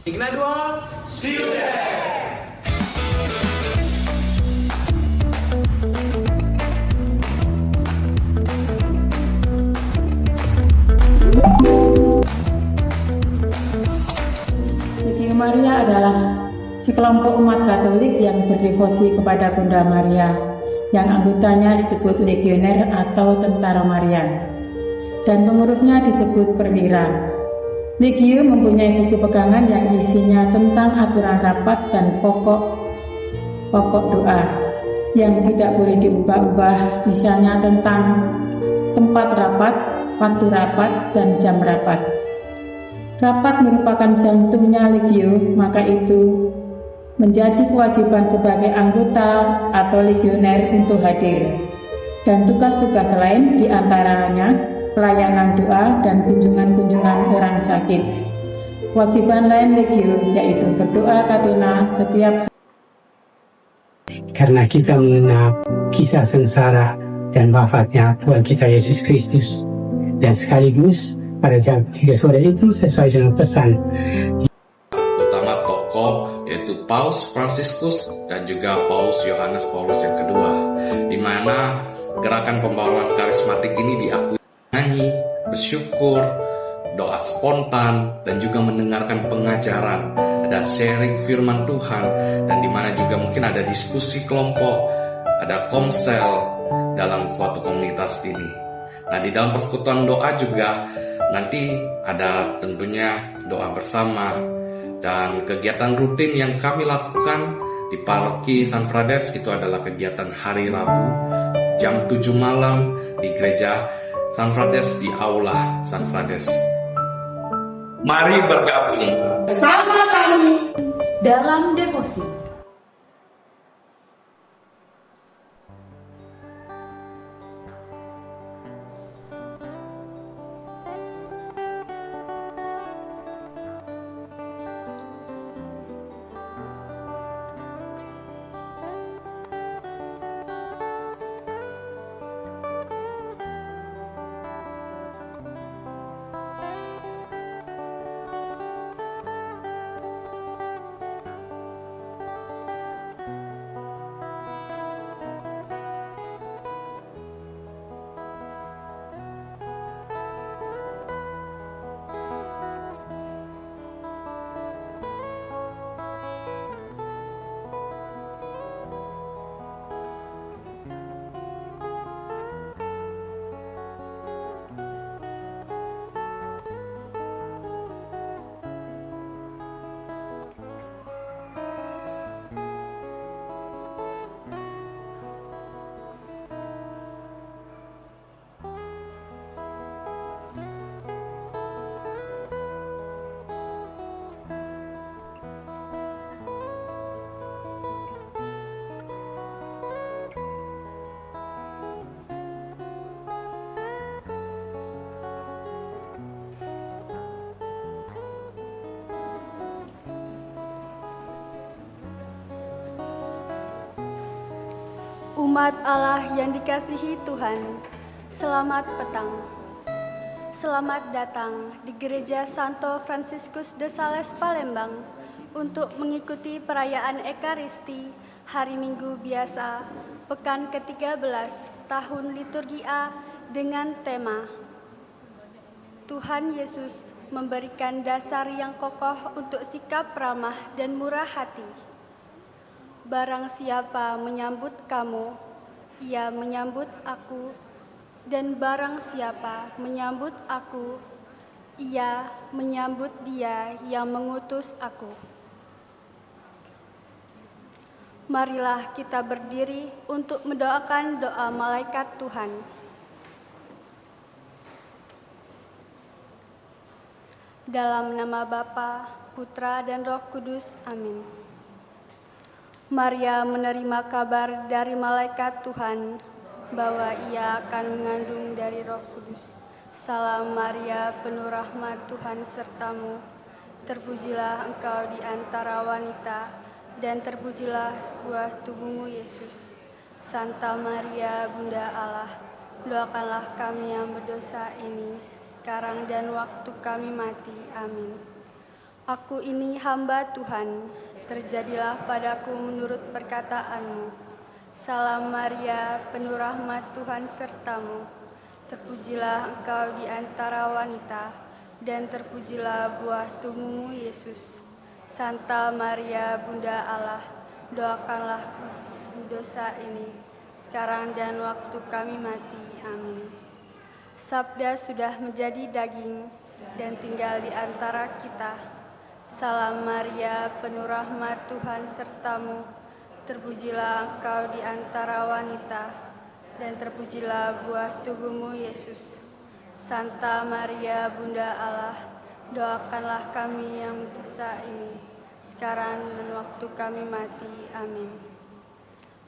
Igna Duo, see you there! Legio Maria adalah sekelompok umat Katolik yang berdevosi kepada Bunda Maria, yang anggotanya disebut legioner atau tentara Marian, dan pengurusnya disebut perwira. Legio mempunyai buku pegangan yang isinya tentang aturan rapat dan pokok doa yang tidak boleh diubah-ubah, misalnya tentang tempat rapat, waktu rapat, dan jam rapat. Rapat merupakan jantungnya Legio, maka itu menjadi kewajiban sebagai anggota atau legioner untuk hadir. Dan tugas-tugas lain diantaranya pelayanan doa dan kunjungan-kunjungan orang sakit. Kewajiban lain Legio yaitu berdoa katena setiap. Karena kita mengenal kisah sengsara dan wafatnya Tuhan kita Yesus Kristus, dan sekaligus pada jam 3 sore itu sesuai dengan pesan utama tokoh yaitu Paus Fransiskus dan juga Paus Yohanes Paulus yang kedua, di mana gerakan pembawaan karismatik ini diakui nyanyi, bersyukur, doa spontan, dan juga mendengarkan pengajaran, ada sharing firman Tuhan, dan di mana juga mungkin ada diskusi kelompok, ada komsel dalam suatu komunitas ini. Nah, di dalam persekutuan doa juga nanti ada tentunya doa bersama dan kegiatan rutin yang kami lakukan di Paroki San Frades itu adalah kegiatan hari Rabu jam 7 malam di gereja San Frades di Aula San Frades. Mari bergabung bersama kami dalam devosi. Umat Allah yang dikasihi Tuhan, selamat petang. Selamat datang di Gereja Santo Fransiskus de Sales Palembang untuk mengikuti perayaan Ekaristi Hari Minggu Biasa Pekan ke-13 Tahun Liturgi A dengan tema Tuhan Yesus memberikan dasar yang kokoh untuk sikap ramah dan murah hati. Barang siapa menyambut kamu, ia menyambut aku. Dan barang siapa menyambut aku, ia menyambut Dia yang mengutus aku. Marilah kita berdiri untuk mendoakan doa malaikat Tuhan. Dalam nama Bapa, Putra, dan Roh Kudus. Amin. Maria menerima kabar dari malaikat Tuhan bahwa ia akan mengandung dari Roh Kudus. Salam Maria, penuh rahmat, Tuhan sertamu. Terpujilah engkau di antara wanita, dan terpujilah buah tubuhmu Yesus. Santa Maria, Bunda Allah, doakanlah kami yang berdosa ini, sekarang dan waktu kami mati. Amin. Aku ini hamba Tuhan, terjadilah padaku menurut perkataanmu. Salam Maria, penuh rahmat, Tuhan sertamu. Terpujilah engkau di antara wanita, dan terpujilah buah tubuhmu Yesus. Santa Maria, Bunda Allah, doakanlah dosa ini, sekarang dan waktu kami mati. Amin. Sabda sudah menjadi daging dan tinggal di antara kita. Salam Maria, penuh rahmat, Tuhan sertamu. Terpujilah engkau di antara wanita, dan terpujilah buah tubuhmu Yesus. Santa Maria, Bunda Allah, doakanlah kami yang berdosa ini, sekarang dan waktu kami mati. Amin.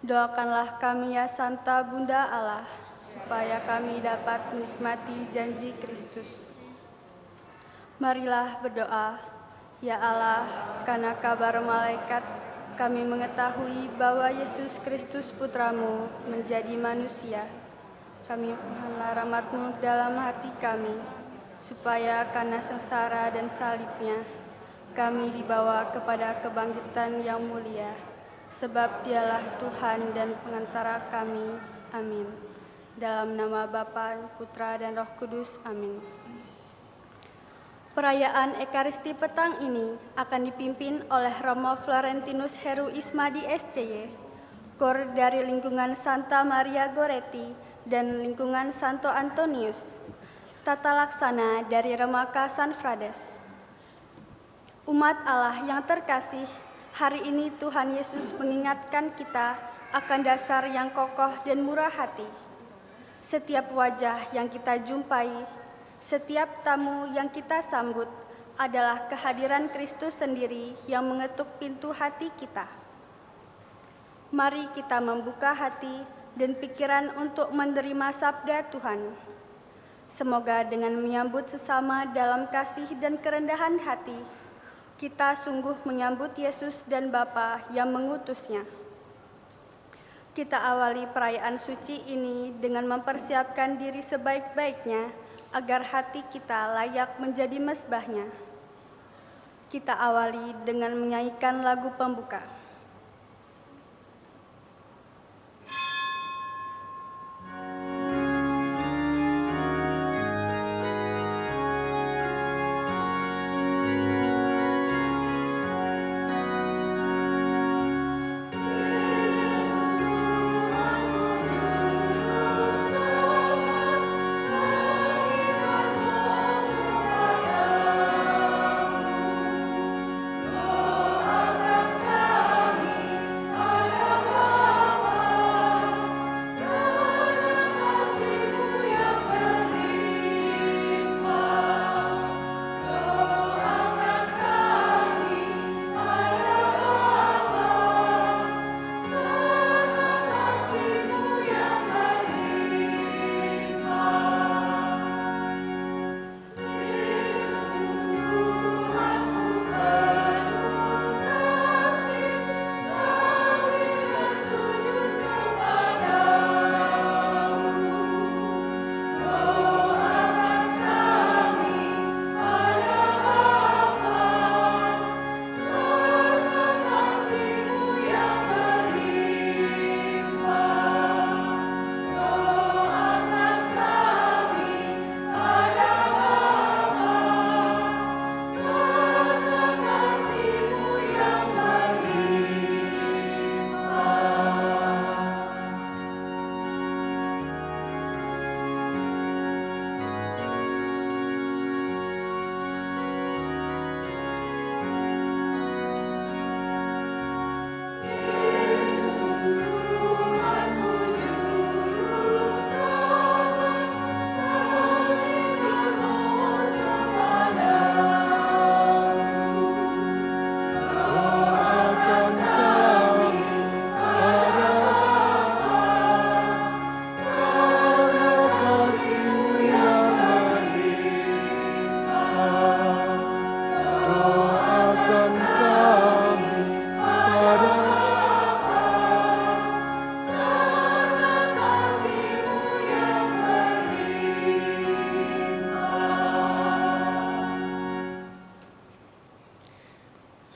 Doakanlah kami ya Santa Bunda Allah, supaya kami dapat menikmati janji Kristus. Marilah berdoa. Ya Allah, karena kabar malaikat kami mengetahui bahwa Yesus Kristus Putramu menjadi manusia. Kami mohonlah rahmat-Mu dalam hati kami, supaya karena sengsara dan salibnya, kami dibawa kepada kebangkitan yang mulia. Sebab Dialah Tuhan dan pengantara kami. Amin. Dalam nama Bapa, Putra, dan Roh Kudus. Amin. Perayaan Ekaristi petang ini akan dipimpin oleh Romo Florentinus Heru Ismadi SCY, Kor dari lingkungan Santa Maria Goretti dan lingkungan Santo Antonius, tata laksana dari Remaka San Frades. Umat Allah yang terkasih, hari ini Tuhan Yesus mengingatkan kita akan dasar yang kokoh dan murah hati. Setiap wajah yang kita jumpai, setiap tamu yang kita sambut adalah kehadiran Kristus sendiri yang mengetuk pintu hati kita. Mari kita membuka hati dan pikiran untuk menerima sabda Tuhan. Semoga dengan menyambut sesama dalam kasih dan kerendahan hati, kita sungguh menyambut Yesus dan Bapa yang mengutusnya. Kita awali perayaan suci ini dengan mempersiapkan diri sebaik-baiknya agar hati kita layak menjadi mezbahnya. Kita awali dengan menyanyikan lagu pembuka. Kau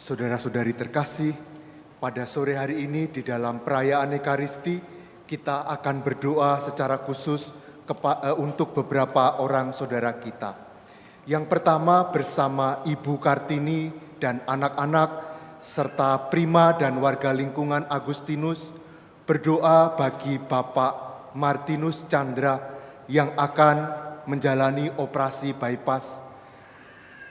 Saudara-saudari terkasih, pada sore hari ini di dalam perayaan Ekaristi, kita akan berdoa secara khusus untuk beberapa orang saudara kita. Yang pertama bersama Ibu Kartini dan anak-anak, serta prima dan warga lingkungan Agustinus, berdoa bagi Bapak Martinus Chandra yang akan menjalani operasi bypass.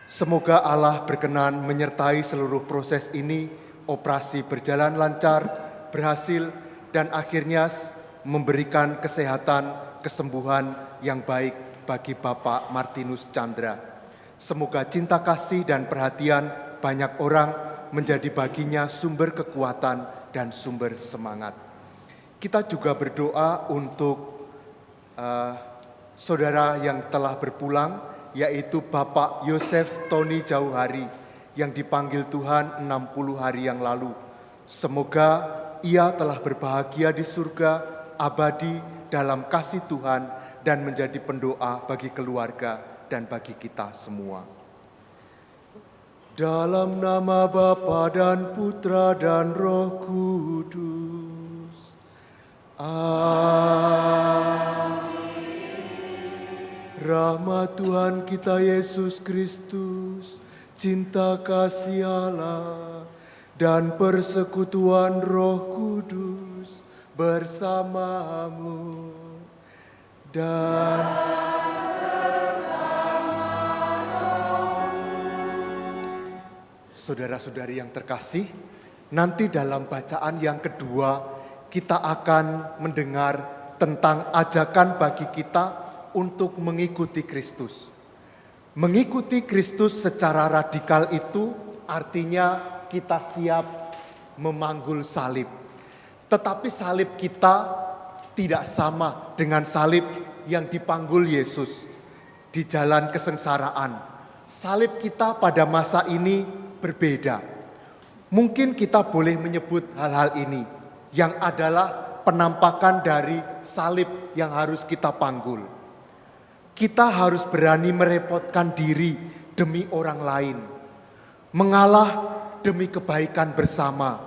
Semoga Allah berkenan menyertai seluruh proses ini, operasi berjalan lancar, berhasil, dan akhirnya memberikan kesehatan, kesembuhan yang baik bagi Bapak Martinus Chandra. Semoga cinta kasih dan perhatian banyak orang menjadi baginya sumber kekuatan dan sumber semangat. Kita juga berdoa untuk saudara yang telah berpulang, yaitu Bapak Yosef Tony Jauhari yang dipanggil Tuhan 60 hari yang lalu. Semoga ia telah berbahagia di surga abadi dalam kasih Tuhan dan menjadi pendoa bagi keluarga dan bagi kita semua. Dalam nama Bapa dan Putra dan Roh Kudus. Amin. Rahmat Tuhan kita Yesus Kristus, cinta kasih Allah, dan persekutuan Roh Kudus bersamamu dan saudara-saudari yang terkasih, nanti dalam bacaan yang kedua kita akan mendengar tentang ajakan bagi kita untuk mengikuti Kristus. Mengikuti Kristus secara radikal itu artinya kita siap memanggul salib. Tetapi salib kita tidak sama dengan salib yang dipanggul Yesus di jalan kesengsaraan. Salib kita pada masa ini berbeda. Mungkin kita boleh menyebut hal-hal ini yang adalah penampakan dari salib yang harus kita panggul. Kita harus berani merepotkan diri demi orang lain, mengalah demi kebaikan bersama,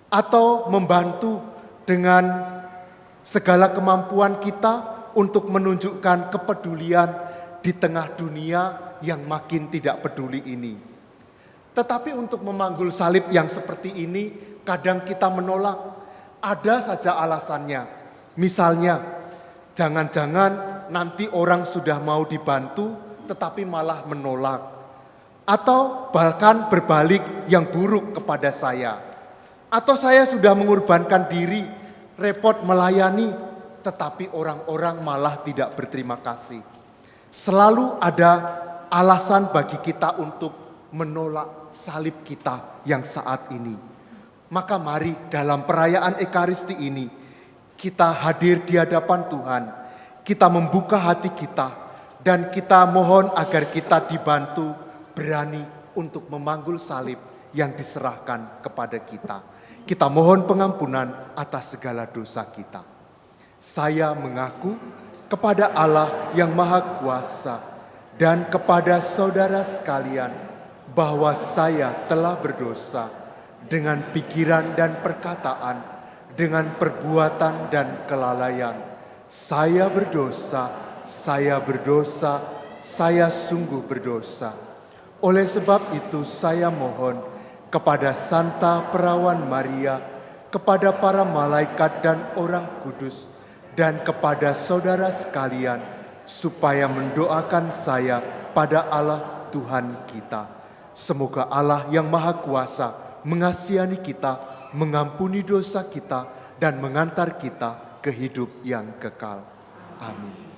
atau membantu dengan segala kemampuan kita untuk menunjukkan kepedulian di tengah dunia yang makin tidak peduli ini. Tetapi untuk memanggul salib yang seperti ini, kadang kita menolak. Ada saja alasannya. Misalnya, jangan-jangan nanti orang sudah mau dibantu, tetapi malah menolak. Atau bahkan berbalik yang buruk kepada saya. Atau saya sudah mengorbankan diri, repot melayani, tetapi orang-orang malah tidak berterima kasih. Selalu ada alasan bagi kita untuk menolak salib kita yang saat ini. Maka mari dalam perayaan Ekaristi ini, kita hadir di hadapan Tuhan, kita membuka hati kita, dan kita mohon agar kita dibantu berani untuk memanggul salib yang diserahkan kepada kita. Kita mohon pengampunan atas segala dosa kita. Saya mengaku kepada Allah yang Maha Kuasa dan kepada saudara sekalian bahwa saya telah berdosa dengan pikiran dan perkataan, dengan perbuatan dan kelalaian. Saya berdosa, saya sungguh berdosa. Oleh sebab itu saya mohon kepada Santa Perawan Maria, kepada para malaikat dan orang kudus, dan kepada saudara sekalian, supaya mendoakan saya pada Allah Tuhan kita. Semoga Allah yang Maha Kuasa mengasihani kita, mengampuni dosa kita, dan mengantar kita ke hidup yang kekal. Amin.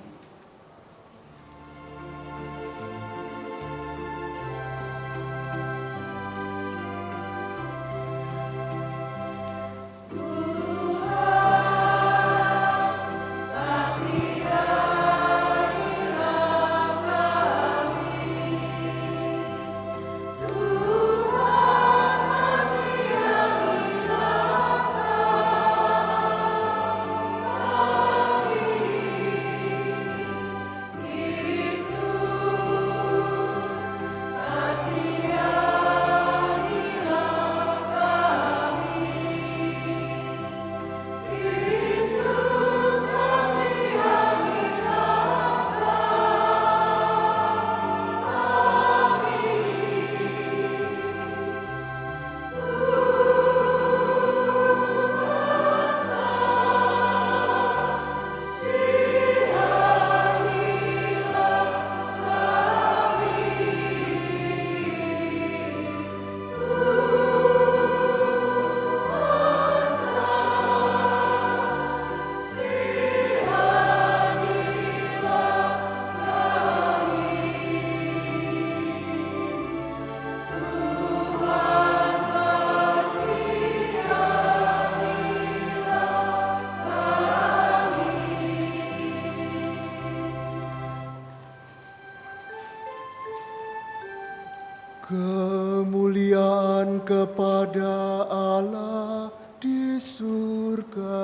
kepada Allah di surga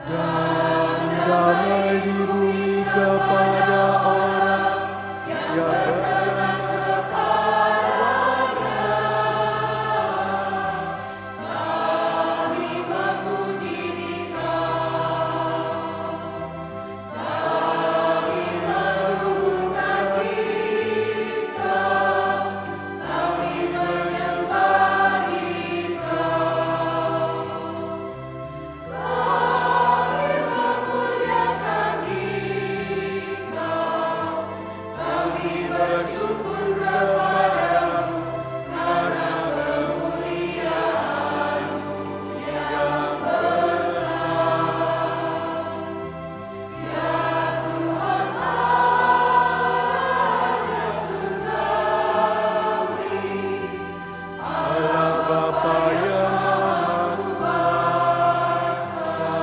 dan damai di bumi kepada orang yang berkenan kepadanya. Kami memuji Dikau, kami mengagungkan Dikau, kami menyembah Dikau, kami memuliakan Dikau, kami bersyukur kepadamu karena kemuliaan-Mu yang besar. Ya Tuhan Raja Surgawi, Allah Bapa yang Maha Kuasa.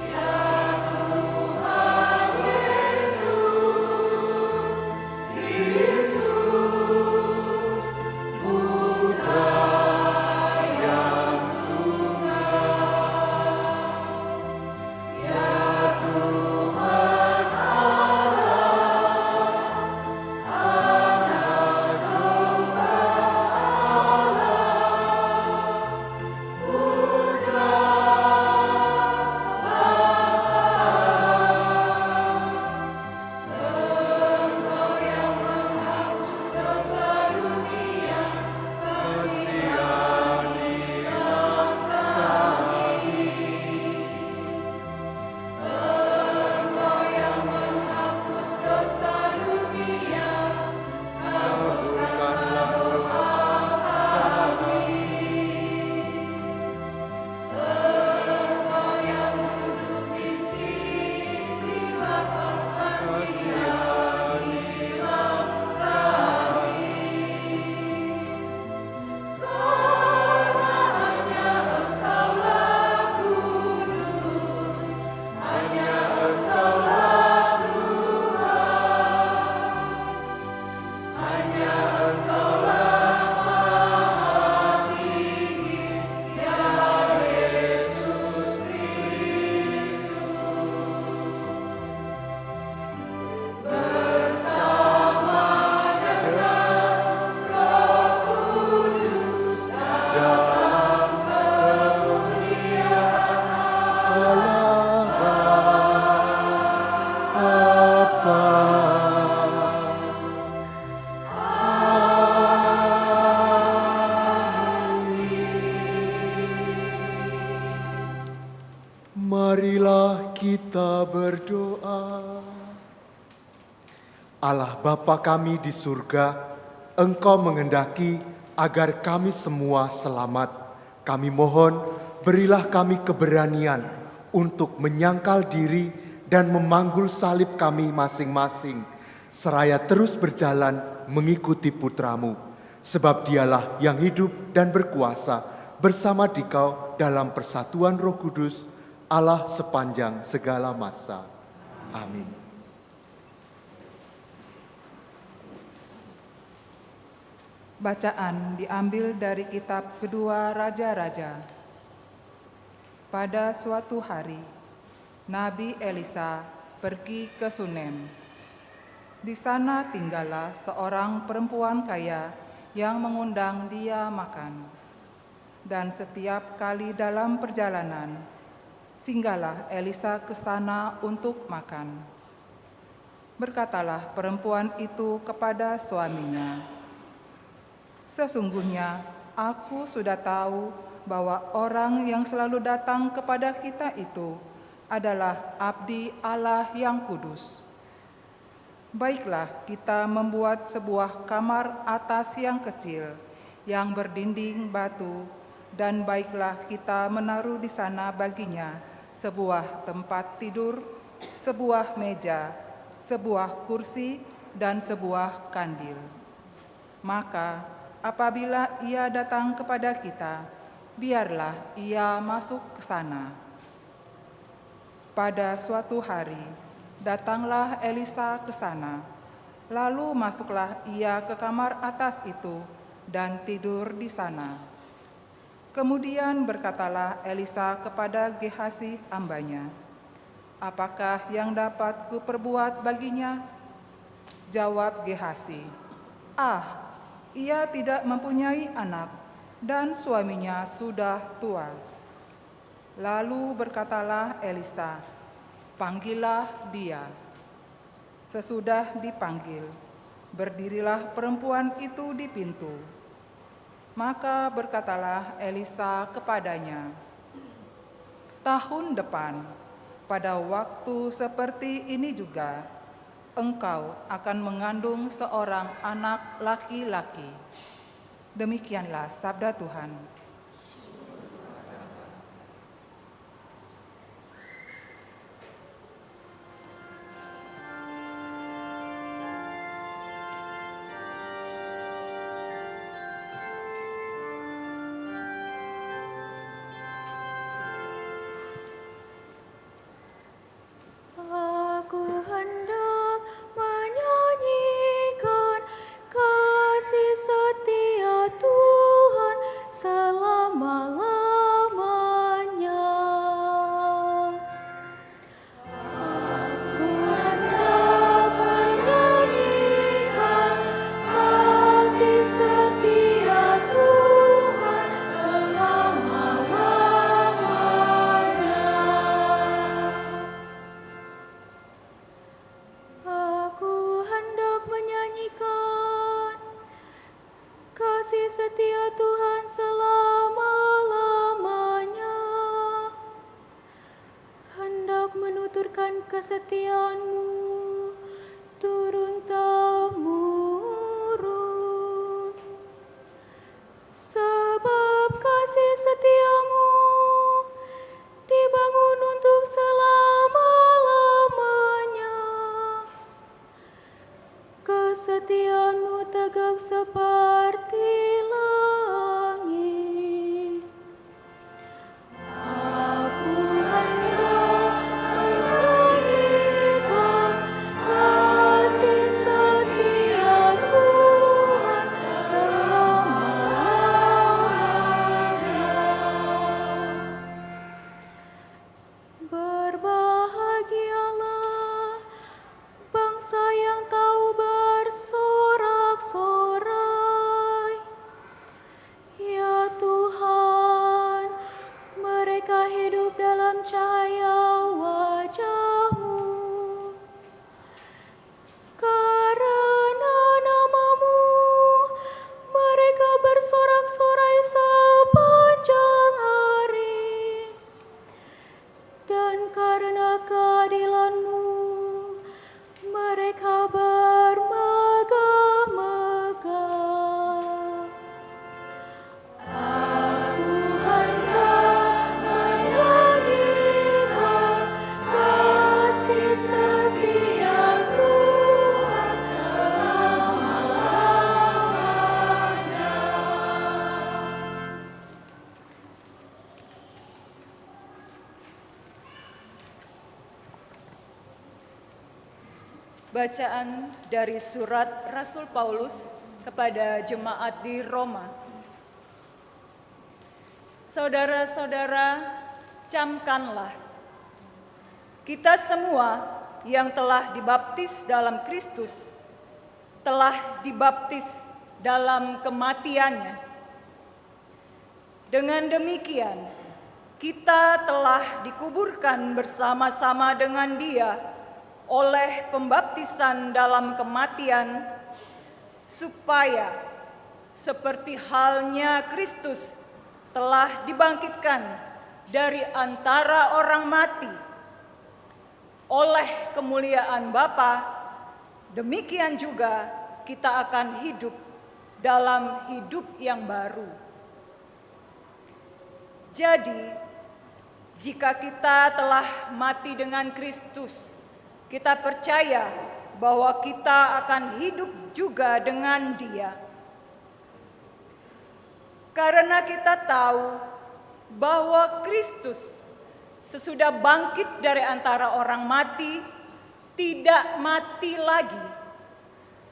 Ya Tuhan Yesus Kristus, Putra yang tunggal. Ya Tuhan Allah, Anak Domba Allah, Putra Engkau yang menghapus dosa dunia, kasihanilah kami. Engkau yang menghapus dosa dunia, kabulkanlah doa kami. Engkau yang duduk di sisi Bapa, kasihanilah kami. Karena hanya Engkaulah kudus, hanya Engkaulah Tuhan, hanya Engkaulah Maha Tinggi, ya Yesus Kristus. Bersama dengan Roh Kudus dalam kemuliaan Allah Bapa. Marilah kita berdoa. Allah Bapa kami di surga, Engkau menghendaki agar kami semua selamat. Kami mohon, berilah kami keberanian untuk menyangkal diri dan memanggul salib kami masing-masing, seraya terus berjalan mengikuti Putra-Mu, sebab Dialah yang hidup dan berkuasa bersama Dikau dalam persatuan Roh Kudus, Allah sepanjang segala masa. Amin. Bacaan diambil dari kitab Kedua Raja-Raja. Pada suatu hari, Nabi Elisa pergi ke Sunem. Di sana tinggallah seorang perempuan kaya yang mengundang dia makan. Dan setiap kali dalam perjalanan, singgahlah Elisa ke sana untuk makan. Berkatalah perempuan itu kepada suaminya, "Sesungguhnya aku sudah tahu bahwa orang yang selalu datang kepada kita itu adalah abdi Allah yang kudus. Baiklah kita membuat sebuah kamar atas yang kecil, yang berdinding batu, dan baiklah kita menaruh di sana baginya sebuah tempat tidur, sebuah meja, sebuah kursi, dan sebuah kandil. Maka apabila ia datang kepada kita, biarlah ia masuk ke sana." Pada suatu hari, datanglah Elisa ke sana, Lalu masuklah ia ke kamar atas itu dan tidur di sana. Kemudian berkatalah Elisa kepada Gehasi hambanya, "Apakah yang dapat kuperbuat baginya?" Jawab Gehasi, ia tidak mempunyai anak dan suaminya sudah tua." Lalu berkatalah Elisa, "Panggillah dia." Sesudah dipanggil, berdirilah perempuan itu di pintu. Maka berkatalah Elisa kepadanya, "Tahun depan, pada waktu seperti ini juga, engkau akan mengandung seorang anak laki-laki." Demikianlah sabda Tuhan. Aku hendak menyanyikan kasih setia Tuhan selama-lamanya. Aku hendak menyanyikan kasih setia Tuhan selama-lamanya. Aku hendak menyanyikan kasih setia Tuhan selama-lamanya, hendak menuturkan kesetiaan-Mu turun-temurun. Sebab kasih setiamu dibangun untuk selama-lamanya. Kesetiaanmu tegak seperti langit. Aku hendak menyanyikan kasih setia Tuhan selama-lamanya. Berbahagialah bangsa yang tahu bersorak-sorai. Ya Tuhan, mereka hidup dalam cahaya wajah-Mu. Karena nama-Mu, mereka bersorak-sorai sepanjang hari. Dan karena keadilan-Mu, mereka bermegah-megah. Aku hendak menyanyikan kasih setia Tuhan selama-lamanya. Bacaan dari surat Rasul Paulus kepada jemaat di Roma. Saudara-saudara, camkanlah, kita semua yang telah dibaptis dalam Kristus, telah dibaptis dalam kematiannya. Dengan demikian, kita telah dikuburkan bersama-sama dengan Dia oleh pembaptisan dalam kematian, supaya seperti halnya Kristus telah dibangkitkan dari antara orang mati oleh kemuliaan Bapa, demikian juga kita akan hidup dalam hidup yang baru. Jadi, jika kita telah mati dengan Kristus, kita percaya bahwa kita akan hidup juga dengan Dia. Karena kita tahu bahwa Kristus sesudah bangkit dari antara orang mati, tidak mati lagi.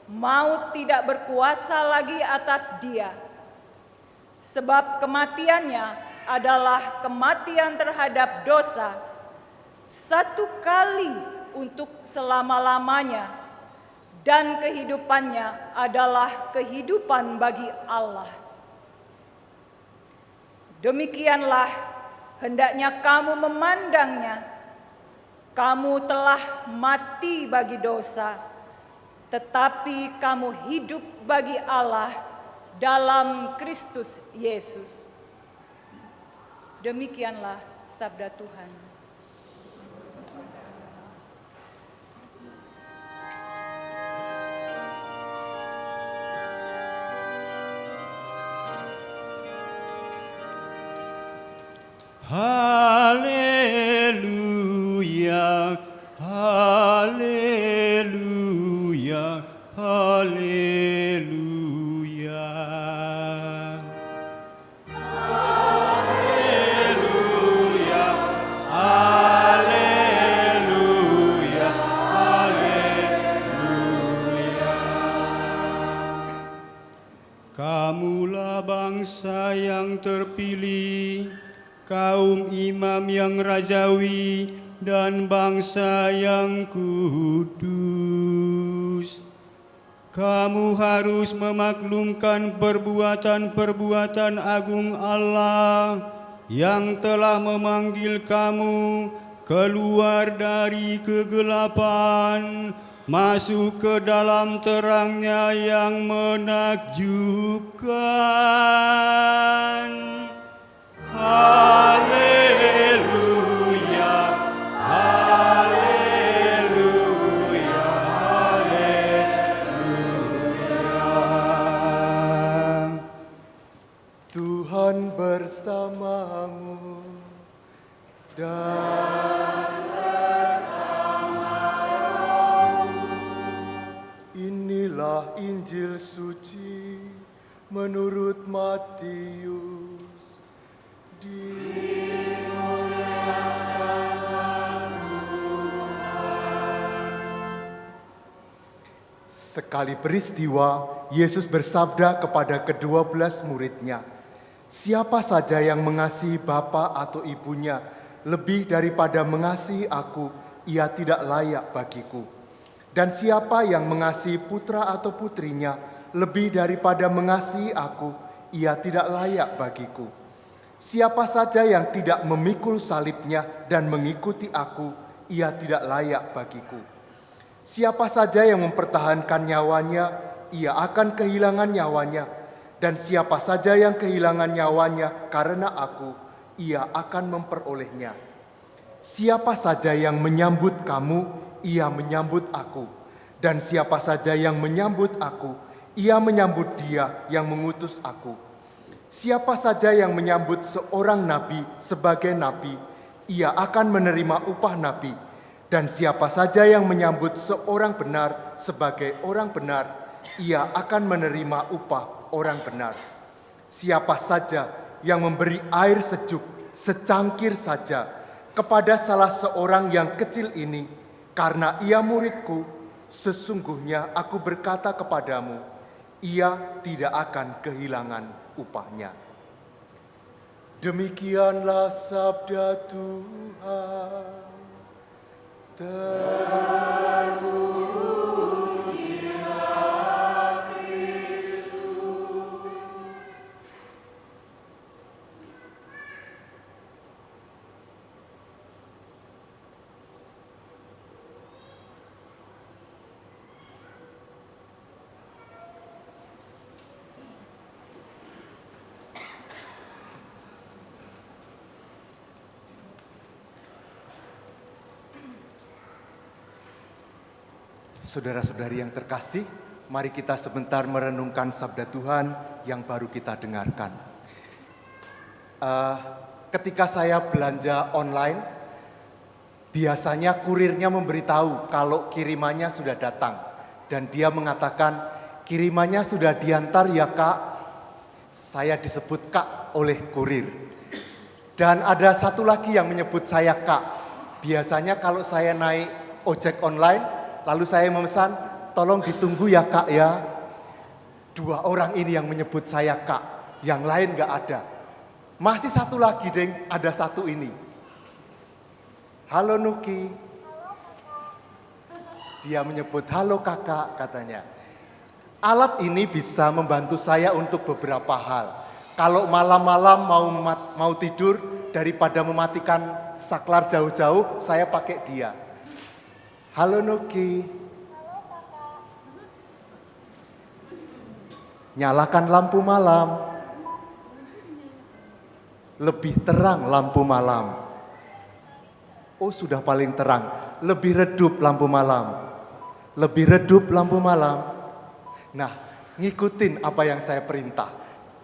maut tidak berkuasa lagi atas dia. Sebab kematiannya adalah kematian terhadap dosa, satu kali untuk selama-lamanya, dan kehidupannya adalah kehidupan bagi Allah. Demikianlah hendaknya kamu memandangnya. Kamu telah mati bagi dosa, tetapi kamu hidup bagi Allah dalam Kristus Yesus. Demikianlah sabda Tuhan. Haleluya, haleluya, haleluya. Haleluya, haleluya, haleluya. Kamulah bangsa yang terpilih, kaum imam yang rajawi, dan bangsa yang kudus. Kamu harus memaklumkan perbuatan-perbuatan agung Allah yang telah memanggil kamu keluar dari kegelapan, masuk ke dalam terangnya yang menakjubkan. Haleluya, haleluya, haleluya. Tuhan bersamamu dan inilah Injil suci menurut Matius. Sekali peristiwa, Yesus bersabda kepada ke-12 murid-Nya, "Siapa saja yang mengasihi bapa atau ibunya lebih daripada mengasihi aku, ia tidak layak bagiku. Dan siapa yang mengasihi putra atau putrinya lebih daripada mengasihi aku, ia tidak layak bagiku. Siapa saja yang tidak memikul salibnya dan mengikuti aku, ia tidak layak bagiku. Siapa saja yang mempertahankan nyawanya, ia akan kehilangan nyawanya. Dan siapa saja yang kehilangan nyawanya karena aku, ia akan memperolehnya. Siapa saja yang menyambut kamu, ia menyambut aku. Dan siapa saja yang menyambut aku, ia menyambut dia yang mengutus aku. Siapa saja yang menyambut seorang nabi sebagai nabi, ia akan menerima upah nabi. Dan siapa saja yang menyambut seorang benar sebagai orang benar, ia akan menerima upah orang benar. Siapa saja yang memberi air sejuk secangkir saja kepada salah seorang yang kecil ini, karena ia muridku, sesungguhnya aku berkata kepadamu, ia tidak akan kehilangan upahnya." Demikianlah sabda Tuhan. Terpujilah Kristus. Saudara-saudari yang terkasih, mari kita sebentar merenungkan sabda Tuhan yang baru kita dengarkan. Ketika saya belanja online, biasanya kurirnya memberitahu kalau kirimannya sudah datang. Dan dia mengatakan, kirimannya sudah diantar ya Kak. Saya disebut Kak oleh kurir. Dan ada satu lagi yang menyebut saya Kak. Biasanya kalau saya naik ojek online, lalu saya memesan, tolong ditunggu ya Kak ya. 2 orang ini yang menyebut saya Kak, yang lain gak ada. Masih satu lagi Deng, ada satu ini. Halo Nuki. Dia menyebut halo kakak katanya. Alat ini bisa membantu saya untuk beberapa hal. Kalau malam-malam mau tidur, daripada mematikan saklar jauh-jauh, saya pakai dia. Halo Nuki. Nyalakan lampu malam. Lebih terang lampu malam. Oh sudah paling terang. Lebih redup lampu malam. Lebih redup lampu malam. Nah, ngikutin apa yang saya perintah.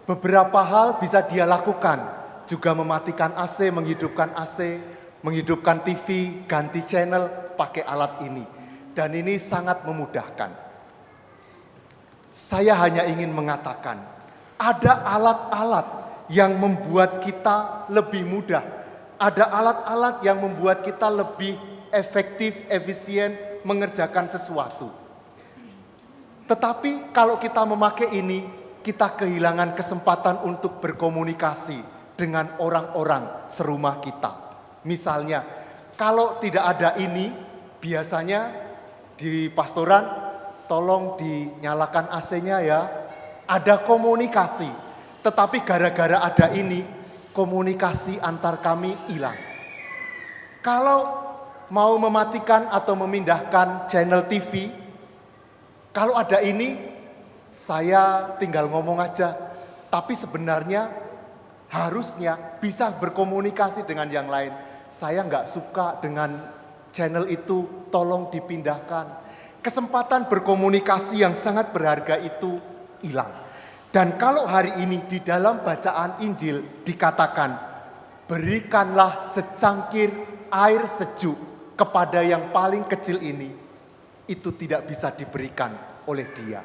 Beberapa hal bisa dia lakukan. Juga mematikan AC, menghidupkan TV, ganti channel, pakai alat ini. Dan ini sangat memudahkan. Saya hanya ingin mengatakan, ada alat-alat yang membuat kita lebih mudah. Ada alat-alat yang membuat kita lebih efektif, efisien mengerjakan sesuatu. Tetapi kalau kita memakai ini, kita kehilangan kesempatan untuk berkomunikasi dengan orang-orang serumah kita. Misalnya, kalau tidak ada ini, biasanya di pastoran, tolong dinyalakan AC-nya ya. Ada komunikasi, tetapi gara-gara ada ini, komunikasi antar kami hilang. Kalau mau mematikan atau memindahkan channel TV, kalau ada ini, saya tinggal ngomong aja. Tapi sebenarnya harusnya bisa berkomunikasi dengan yang lain. Saya nggak suka dengan channel itu, tolong dipindahkan. Kesempatan berkomunikasi yang sangat berharga itu hilang. Dan kalau hari ini di dalam bacaan Injil dikatakan, berikanlah secangkir air sejuk kepada yang paling kecil ini, itu tidak bisa diberikan oleh dia.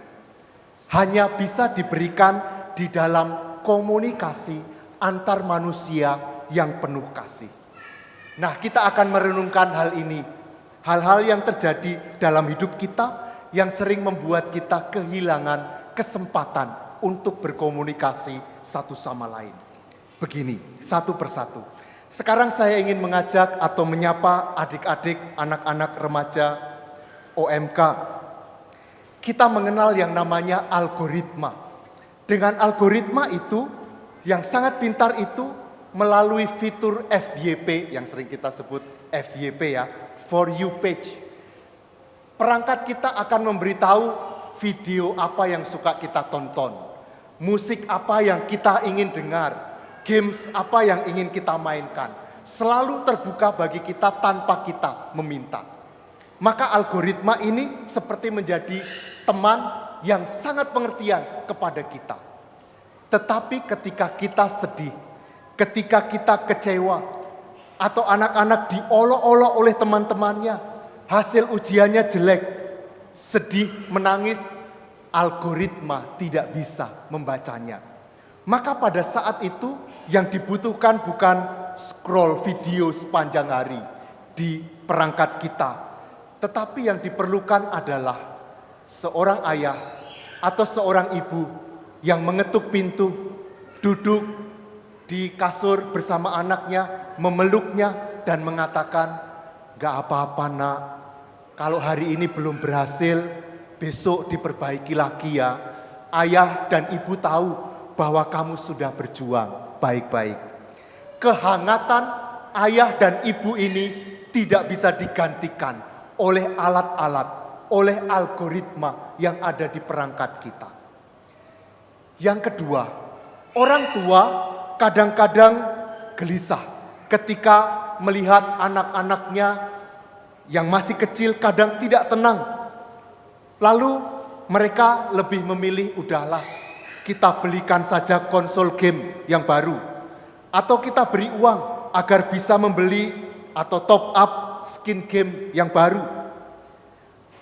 Hanya bisa diberikan di dalam komunikasi antar manusia yang penuh kasih. Nah, kita akan merenungkan hal ini. Hal-hal yang terjadi dalam hidup kita yang sering membuat kita kehilangan kesempatan untuk berkomunikasi satu sama lain. Begini, satu persatu. Sekarang saya ingin mengajak atau menyapa adik-adik, anak-anak remaja OMK. Kita mengenal yang namanya algoritma. Dengan algoritma itu, yang sangat pintar itu melalui fitur FYP, yang sering kita sebut FYP ya, For You page. Perangkat kita akan memberitahu video apa yang suka kita tonton, musik apa yang kita ingin dengar, games apa yang ingin kita mainkan. Selalu terbuka bagi kita tanpa kita meminta. Maka algoritma ini seperti menjadi teman yang sangat pengertian kepada kita. Tetapi ketika kita sedih, ketika kita kecewa, atau anak-anak diolok-olok oleh teman-temannya, hasil ujiannya jelek, sedih, menangis, algoritma tidak bisa membacanya. Maka pada saat itu yang dibutuhkan bukan scroll video sepanjang hari di perangkat kita, tetapi yang diperlukan adalah seorang ayah atau seorang ibu yang mengetuk pintu, duduk di kasur bersama anaknya, memeluknya dan mengatakan, "Gak apa-apa nak, kalau hari ini belum berhasil, besok diperbaiki lagi ya. Ayah dan ibu tahu bahwa kamu sudah berjuang baik-baik." Kehangatan ayah dan ibu ini tidak bisa digantikan oleh alat-alat, oleh algoritma yang ada di perangkat kita. Yang kedua, orang tua kadang-kadang gelisah ketika melihat anak-anaknya yang masih kecil kadang tidak tenang. Lalu mereka lebih memilih, udahlah kita belikan saja konsol game yang baru. Atau kita beri uang agar bisa membeli atau top up skin game yang baru.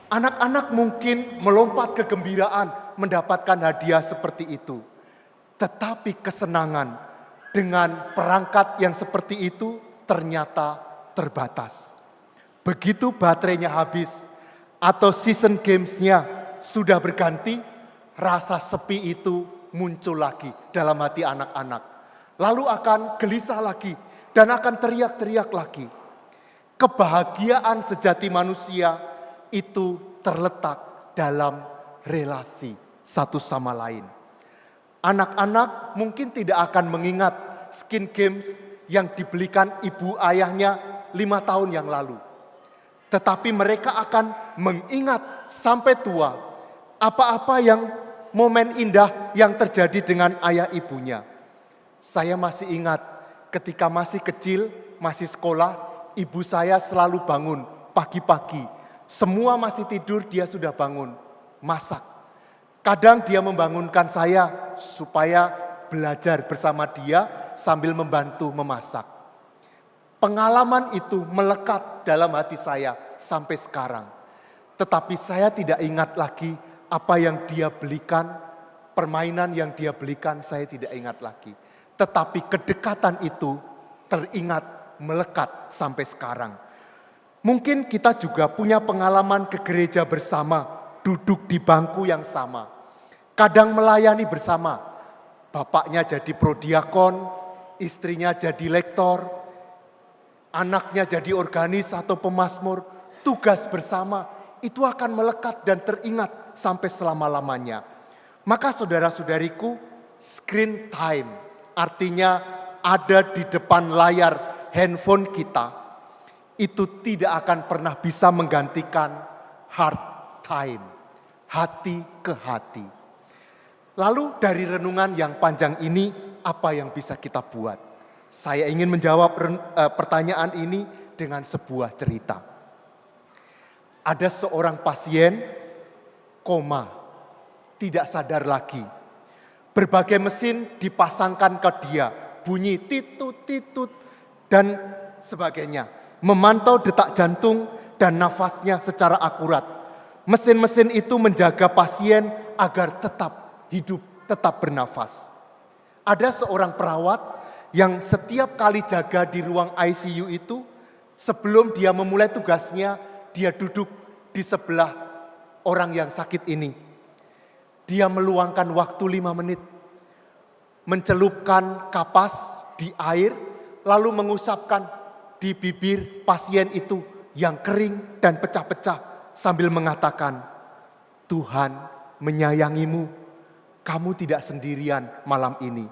Anak-anak mungkin melompat kegembiraan mendapatkan hadiah seperti itu. Tetapi kesenangan dengan perangkat yang seperti itu ternyata terbatas. Begitu baterainya habis, atau season games-nya sudah berganti, rasa sepi itu muncul lagi dalam hati anak-anak. Lalu akan gelisah lagi dan akan teriak-teriak lagi. Kebahagiaan sejati manusia itu terletak dalam relasi satu sama lain. Anak-anak mungkin tidak akan mengingat skin games yang dibelikan ibu ayahnya 5 tahun yang lalu. Tetapi mereka akan mengingat sampai tua apa-apa yang momen indah yang terjadi dengan ayah ibunya. Saya masih ingat ketika masih kecil, masih sekolah, ibu saya selalu bangun pagi-pagi. Semua masih tidur, dia sudah bangun, masak. Kadang dia membangunkan saya supaya belajar bersama dia sambil membantu memasak. Pengalaman itu melekat dalam hati saya sampai sekarang. Tetapi saya tidak ingat lagi apa yang dia belikan, permainan yang dia belikan saya tidak ingat lagi. Tetapi kedekatan itu teringat, melekat sampai sekarang. Mungkin kita juga punya pengalaman ke gereja bersama, duduk di bangku yang sama. Kadang melayani bersama, bapaknya jadi prodiakon, istrinya jadi lektor, anaknya jadi organis atau pemazmur, tugas bersama itu akan melekat dan teringat sampai selama-lamanya. Maka saudara-saudariku, screen time artinya ada di depan layar handphone kita, itu tidak akan pernah bisa menggantikan heart time, hati ke hati. Lalu dari renungan yang panjang ini, apa yang bisa kita buat? Saya ingin menjawab pertanyaan ini dengan sebuah cerita. Ada seorang pasien koma, tidak sadar lagi. Berbagai mesin dipasangkan ke dia, bunyi titut-titut dan sebagainya. Memantau detak jantung dan nafasnya secara akurat. Mesin-mesin itu menjaga pasien agar tetap hidup, tetap bernafas. Ada seorang perawat yang setiap kali jaga di ruang ICU itu, sebelum dia memulai tugasnya, dia duduk di sebelah orang yang sakit ini. Dia meluangkan waktu 5 menit, mencelupkan kapas di air, lalu mengusapkan di bibir pasien itu yang kering dan pecah-pecah sambil mengatakan, Tuhan menyayangimu, kamu tidak sendirian malam ini.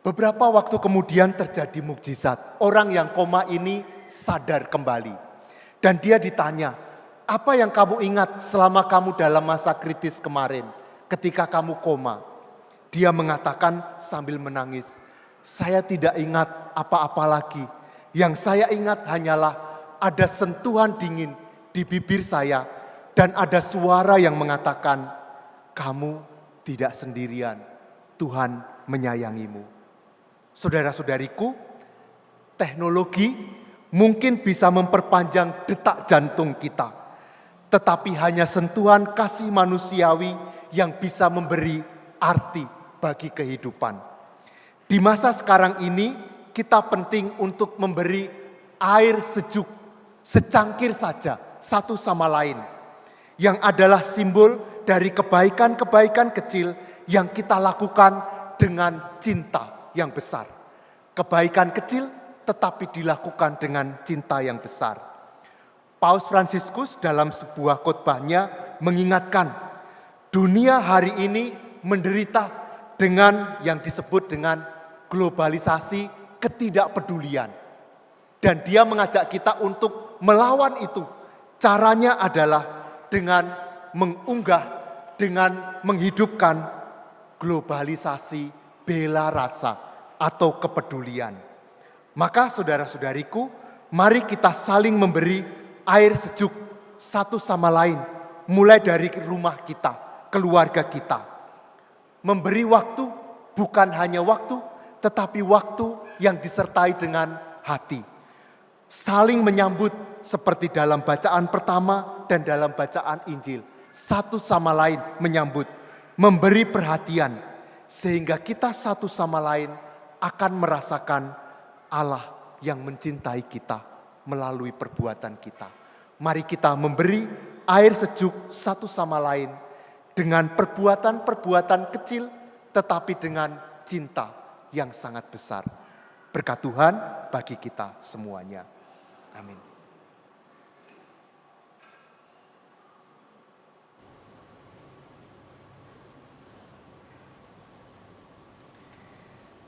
Beberapa waktu kemudian terjadi mukjizat. Orang yang koma ini sadar kembali. Dan dia ditanya, apa yang kamu ingat selama kamu dalam masa kritis kemarin ketika kamu koma? Dia mengatakan sambil menangis, saya tidak ingat apa-apa lagi. Yang saya ingat hanyalah ada sentuhan dingin di bibir saya dan ada suara yang mengatakan, kamu tidak sendirian, Tuhan menyayangimu. Saudara-saudariku, teknologi mungkin bisa memperpanjang detak jantung kita, tetapi hanya sentuhan kasih manusiawi yang bisa memberi arti bagi kehidupan. Di masa sekarang ini, kita penting untuk memberi air sejuk, secangkir saja, satu sama lain, yang adalah simbol dari kebaikan-kebaikan kecil yang kita lakukan dengan cinta yang besar. Kebaikan kecil tetapi dilakukan dengan cinta yang besar. Paus Fransiskus dalam sebuah khotbahnya mengingatkan, dunia hari ini menderita dengan yang disebut dengan globalisasi ketidakpedulian. Dan dia mengajak kita untuk melawan itu. Caranya adalah dengan mengunggah, dengan menghidupkan globalisasi bela rasa atau kepedulian. Maka saudara-saudariku, mari kita saling memberi air sejuk satu sama lain, mulai dari rumah kita, keluarga kita. Memberi waktu bukan hanya waktu, tetapi waktu yang disertai dengan hati. Saling menyambut seperti dalam bacaan pertama dan dalam bacaan Injil. Satu sama lain menyambut, memberi perhatian, sehingga kita satu sama lain akan merasakan Allah yang mencintai kita melalui perbuatan kita. Mari kita memberi air sejuk satu sama lain dengan perbuatan-perbuatan kecil tetapi dengan cinta yang sangat besar. Berkat Tuhan bagi kita semuanya. Amin.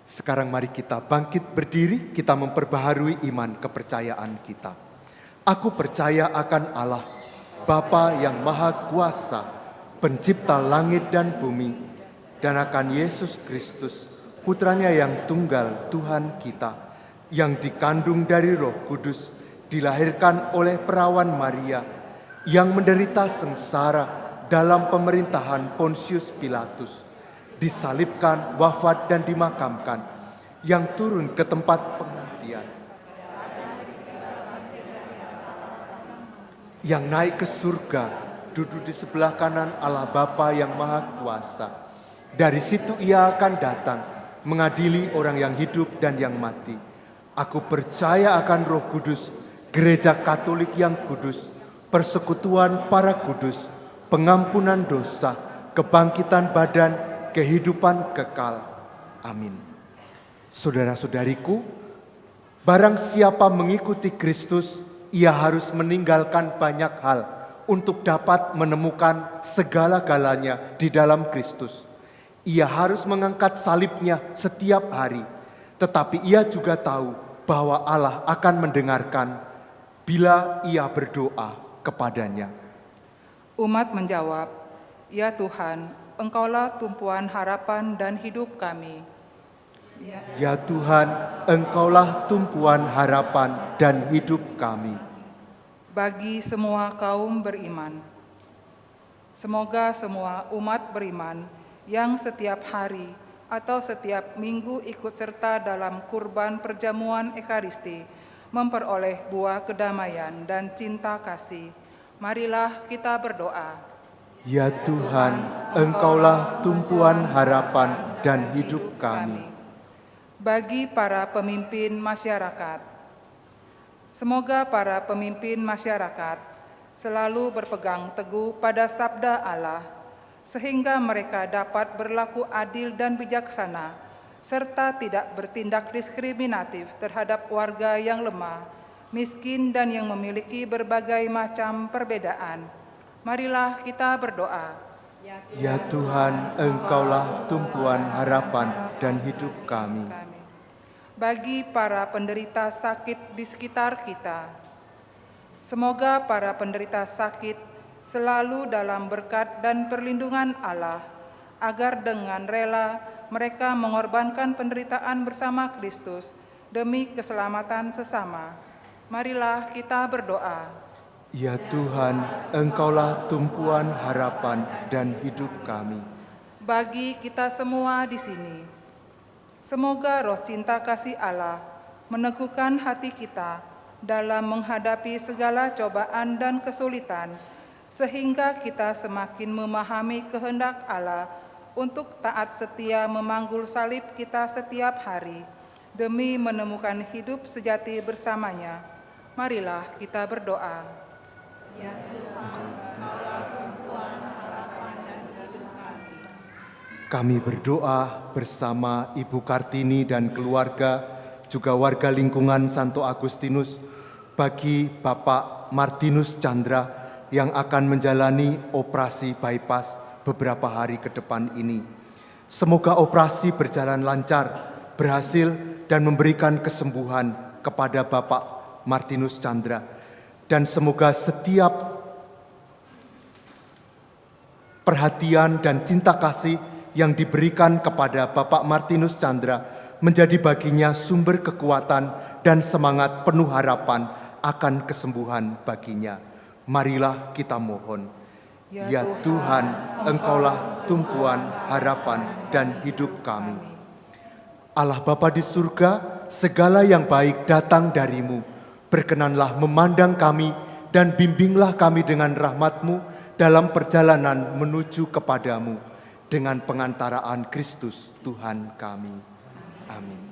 Sekarang mari kita bangkit berdiri, kita memperbaharui iman kepercayaan kita. Aku percaya akan Allah, Bapa yang Maha Kuasa, Pencipta langit dan bumi, dan akan Yesus Kristus, Putranya yang tunggal Tuhan kita, yang dikandung dari Roh Kudus, dilahirkan oleh perawan Maria, yang menderita sengsara dalam pemerintahan Pontius Pilatus, disalibkan, wafat dan dimakamkan, yang turun ke tempat pengabdian, yang naik ke surga, duduk di sebelah kanan Allah Bapa yang Maha Kuasa. Dari situ ia akan datang, mengadili orang yang hidup dan yang mati. Aku percaya akan Roh Kudus, Gereja Katolik yang kudus, persekutuan para kudus, pengampunan dosa, kebangkitan badan, kehidupan kekal. Amin. Saudara-saudariku, barang siapa mengikuti Kristus, ia harus meninggalkan banyak hal untuk dapat menemukan segala-galanya di dalam Kristus. Ia harus mengangkat salibnya setiap hari, tetapi ia juga tahu bahwa Allah akan mendengarkan bila ia berdoa kepadanya. Umat menjawab, "Ya Tuhan, Engkaulah tumpuan harapan dan hidup kami." Ya Tuhan, Engkaulah tumpuan harapan dan hidup kami. Bagi semua kaum beriman, semoga semua umat beriman yang setiap hari atau setiap minggu ikut serta dalam kurban perjamuan Ekaristi memperoleh buah kedamaian dan cinta kasih. Marilah kita berdoa. Ya Tuhan, Engkaulah tumpuan harapan dan hidup kami. Bagi para pemimpin masyarakat, semoga para pemimpin masyarakat selalu berpegang teguh pada sabda Allah, sehingga mereka dapat berlaku adil dan bijaksana, serta tidak bertindak diskriminatif terhadap warga yang lemah, miskin, dan yang memiliki berbagai macam perbedaan. Marilah kita berdoa. Ya Tuhan, Engkaulah tumpuan harapan dan hidup kami. Bagi para penderita sakit di sekitar kita, semoga para penderita sakit selalu dalam berkat dan perlindungan Allah, agar dengan rela mereka mengorbankan penderitaan bersama Kristus demi keselamatan sesama. Marilah kita berdoa. Ya Tuhan, Engkaulah tumpuan harapan dan hidup kami. Bagi kita semua di sini, semoga roh cinta kasih Allah meneguhkan hati kita dalam menghadapi segala cobaan dan kesulitan, sehingga kita semakin memahami kehendak Allah untuk taat setia memanggul salib kita setiap hari, demi menemukan hidup sejati bersamanya. Marilah kita berdoa. Ya Tuhan, Engkaulah tumpuan harapan dan hidup kami. Kami berdoa bersama Ibu Kartini dan keluarga, juga warga lingkungan Santo Agustinus, bagi Bapak Martinus Chandra yang akan menjalani operasi bypass beberapa hari ke depan ini. Semoga operasi berjalan lancar, berhasil, dan memberikan kesembuhan kepada Bapak Martinus Chandra. Dan semoga setiap perhatian dan cinta kasih yang diberikan kepada Bapak Martinus Chandra menjadi baginya sumber kekuatan dan semangat penuh harapan akan kesembuhan baginya. Marilah kita mohon. Ya Tuhan, Engkaulah tumpuan harapan dan hidup kami. Allah Bapa di surga, segala yang baik datang dari-Mu. Berkenanlah memandang kami dan bimbinglah kami dengan rahmat-Mu dalam perjalanan menuju kepadamu dengan pengantaraan Kristus Tuhan kami. Amin.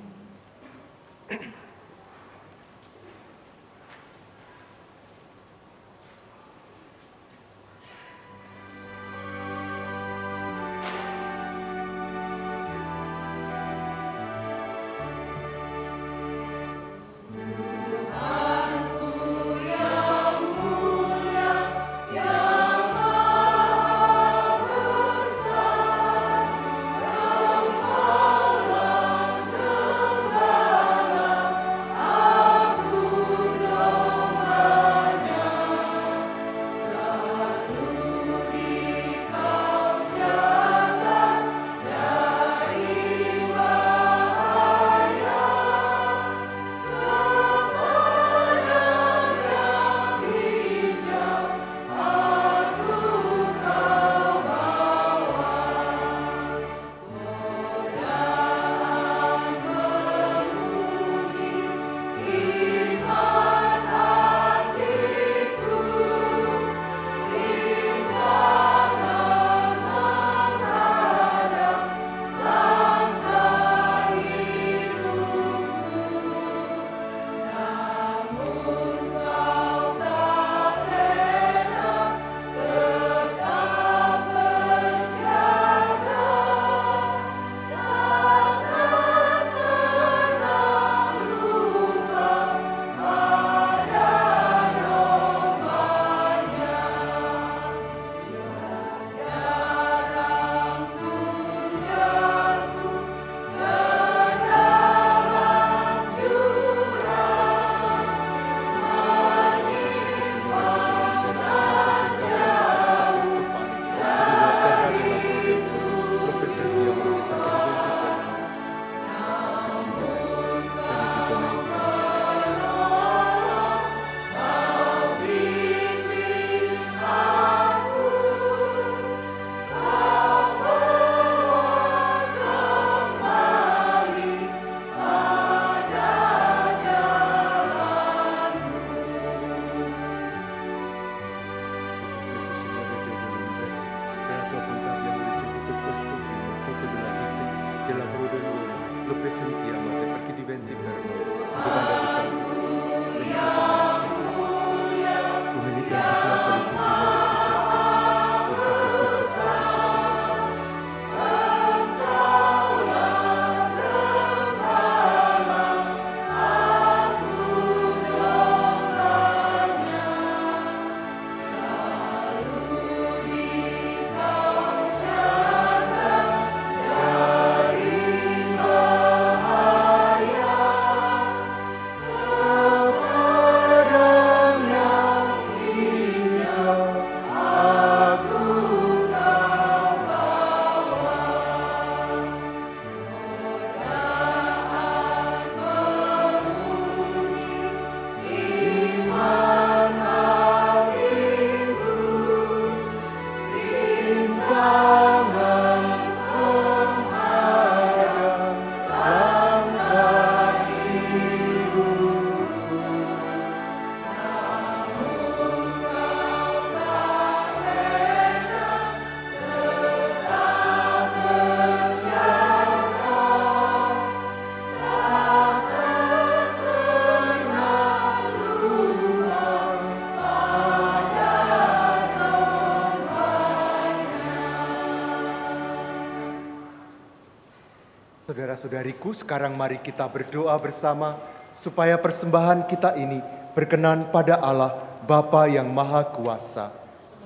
Saudara-saudariku, sekarang mari kita berdoa bersama supaya persembahan kita ini berkenan pada Allah Bapa yang Maha Kuasa.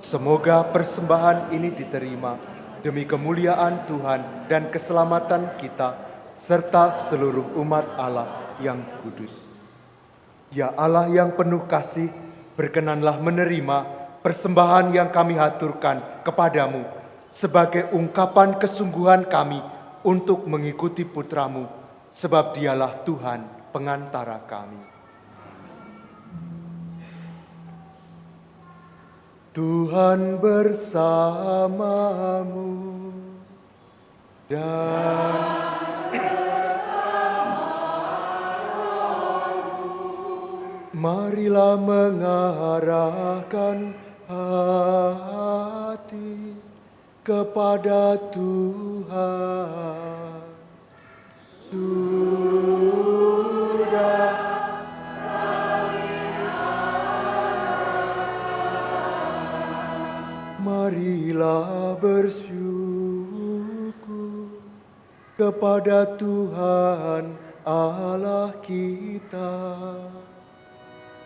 Semoga persembahan ini diterima demi kemuliaan Tuhan dan keselamatan kita serta seluruh umat Allah yang kudus. Ya Allah yang penuh kasih, berkenanlah menerima persembahan yang kami haturkan kepadamu sebagai ungkapan kesungguhan kami untuk mengikuti putra-Mu, sebab Dialah Tuhan pengantara kami. Tuhan bersamamu dan marilah mengarahkan hati kepada Tuhan. Sudah marilah bersyukur kepada Tuhan Allah kita.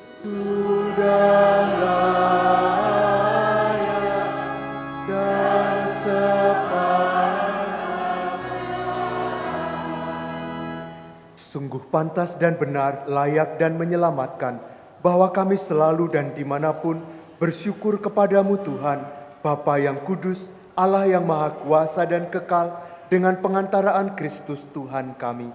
Sudah layak dan sungguh pantas dan benar, layak dan menyelamatkan, bahwa kami selalu dan dimanapun bersyukur kepadamu Tuhan, Bapa yang kudus, Allah yang maha kuasa dan kekal, dengan pengantaraan Kristus Tuhan kami.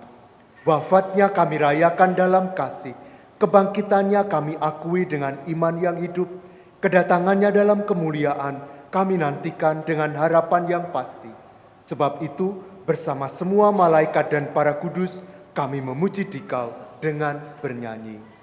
Wafatnya kami rayakan dalam kasih, kebangkitannya kami akui dengan iman yang hidup, kedatangannya dalam kemuliaan kami nantikan dengan harapan yang pasti. Sebab itu, bersama semua malaikat dan para kudus, kami memuji Dikau dengan bernyanyi.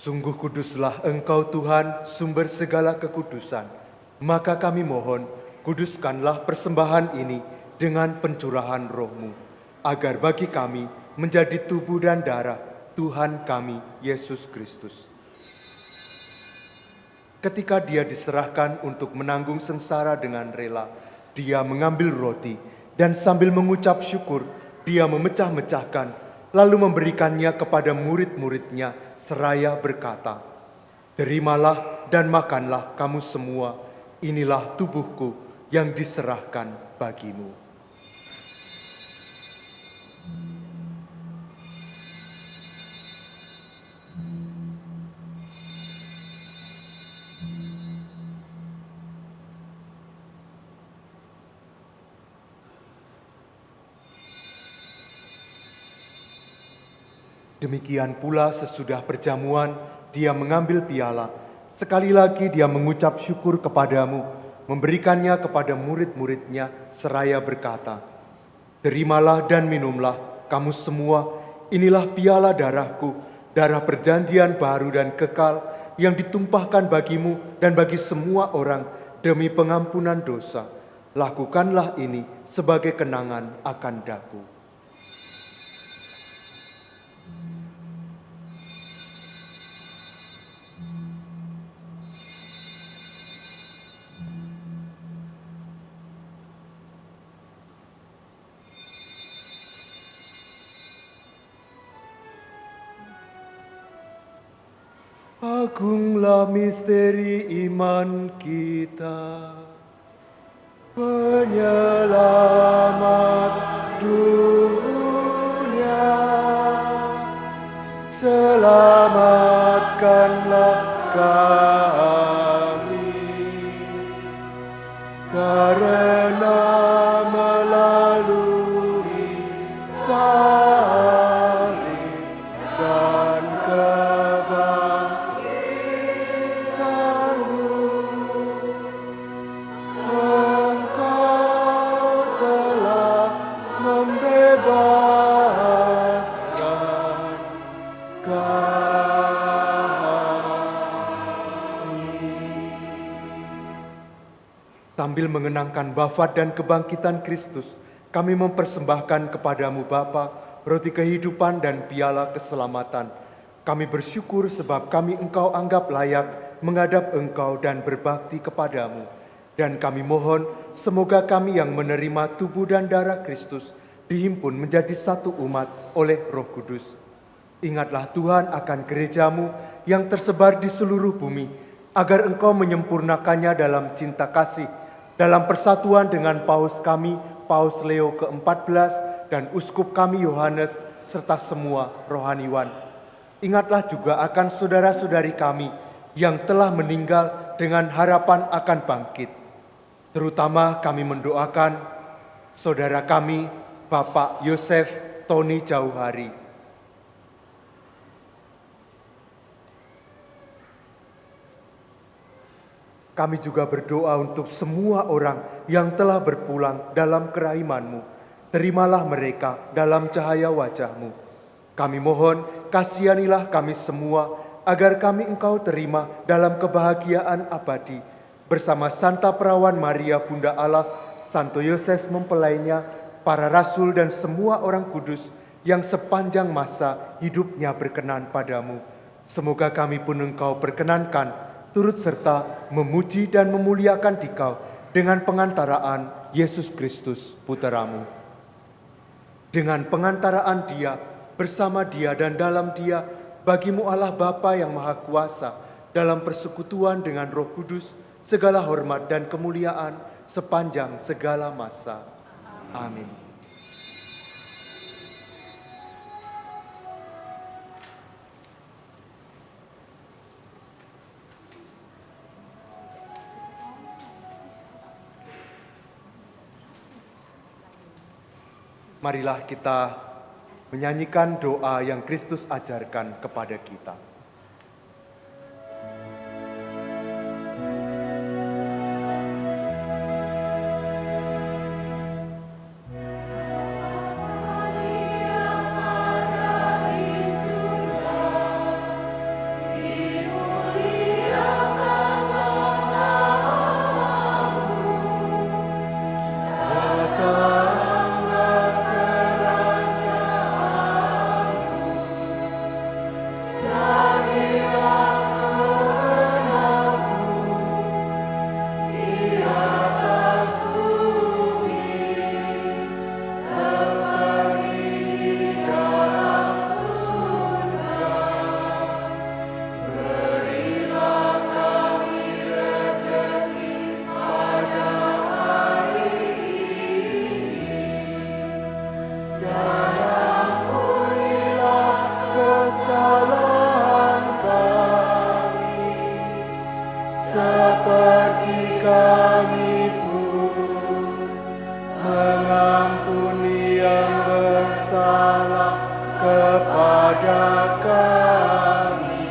Sungguh kuduslah Engkau Tuhan, sumber segala kekudusan. Maka kami mohon, kuduskanlah persembahan ini dengan pencurahan Roh-Mu, agar bagi kami menjadi tubuh dan darah Tuhan kami, Yesus Kristus. Ketika Dia diserahkan untuk menanggung sengsara dengan rela, Dia mengambil roti, dan sambil mengucap syukur, Dia memecah-mecahkan, lalu memberikannya kepada murid-muridnya, seraya berkata, "Terimalah dan makanlah kamu semua, inilah tubuhku yang diserahkan bagimu." Demikian pula sesudah perjamuan, Dia mengambil piala. Sekali lagi Dia mengucap syukur kepadamu, memberikannya kepada murid-muridnya, seraya berkata, "Terimalah dan minumlah kamu semua, inilah piala darahku, darah perjanjian baru dan kekal, yang ditumpahkan bagimu dan bagi semua orang demi pengampunan dosa. Lakukanlah ini sebagai kenangan akan daku." Agunglah misteri iman kita, penyelamat dunia. Selamatkanlah kami, karena melalui salib dan kebangkitan-Mu, Engkau telah membebaskan kami. Sambil mengenangkan wafat dan kebangkitan Kristus, kami mempersembahkan kepadamu Bapa, roti kehidupan dan piala keselamatan. Kami bersyukur sebab kami Engkau anggap layak menghadap Engkau dan berbakti kepadamu. Dan kami mohon semoga kami yang menerima tubuh dan darah Kristus dihimpun menjadi satu umat oleh Roh Kudus. Ingatlah Tuhan akan gerejamu yang tersebar di seluruh bumi, agar Engkau menyempurnakannya dalam cinta kasih, dalam persatuan dengan Paus kami, Paus Leo ke-14, dan Uskup kami Yohanes, serta semua rohaniwan. Ingatlah juga akan saudara-saudari kami yang telah meninggal dengan harapan akan bangkit. Terutama kami mendoakan saudara kami, Bapak Yosef Tony Jauhari. Kami juga berdoa untuk semua orang yang telah berpulang dalam kerahman-Mu. Terimalah mereka dalam cahaya wajah-Mu. Kami mohon, kasihanilah kami semua, agar kami Engkau terima dalam kebahagiaan abadi, bersama Santa Perawan Maria Bunda Allah, Santo Yosef mempelainya, para rasul dan semua orang kudus yang sepanjang masa hidupnya berkenan padamu. Semoga kami pun Engkau perkenankan, turut serta memuji dan memuliakan Dikau dengan pengantaraan Yesus Kristus Putramu. Dengan pengantaraan Dia, bersama Dia dan dalam Dia, bagimu Allah Bapa yang Maha Kuasa, dalam persekutuan dengan Roh Kudus, segala hormat dan kemuliaan sepanjang segala masa. Amin. Marilah kita menyanyikan doa yang Kristus ajarkan kepada kita. Seperti kami pun mengampuni yang bersalah kepada kami,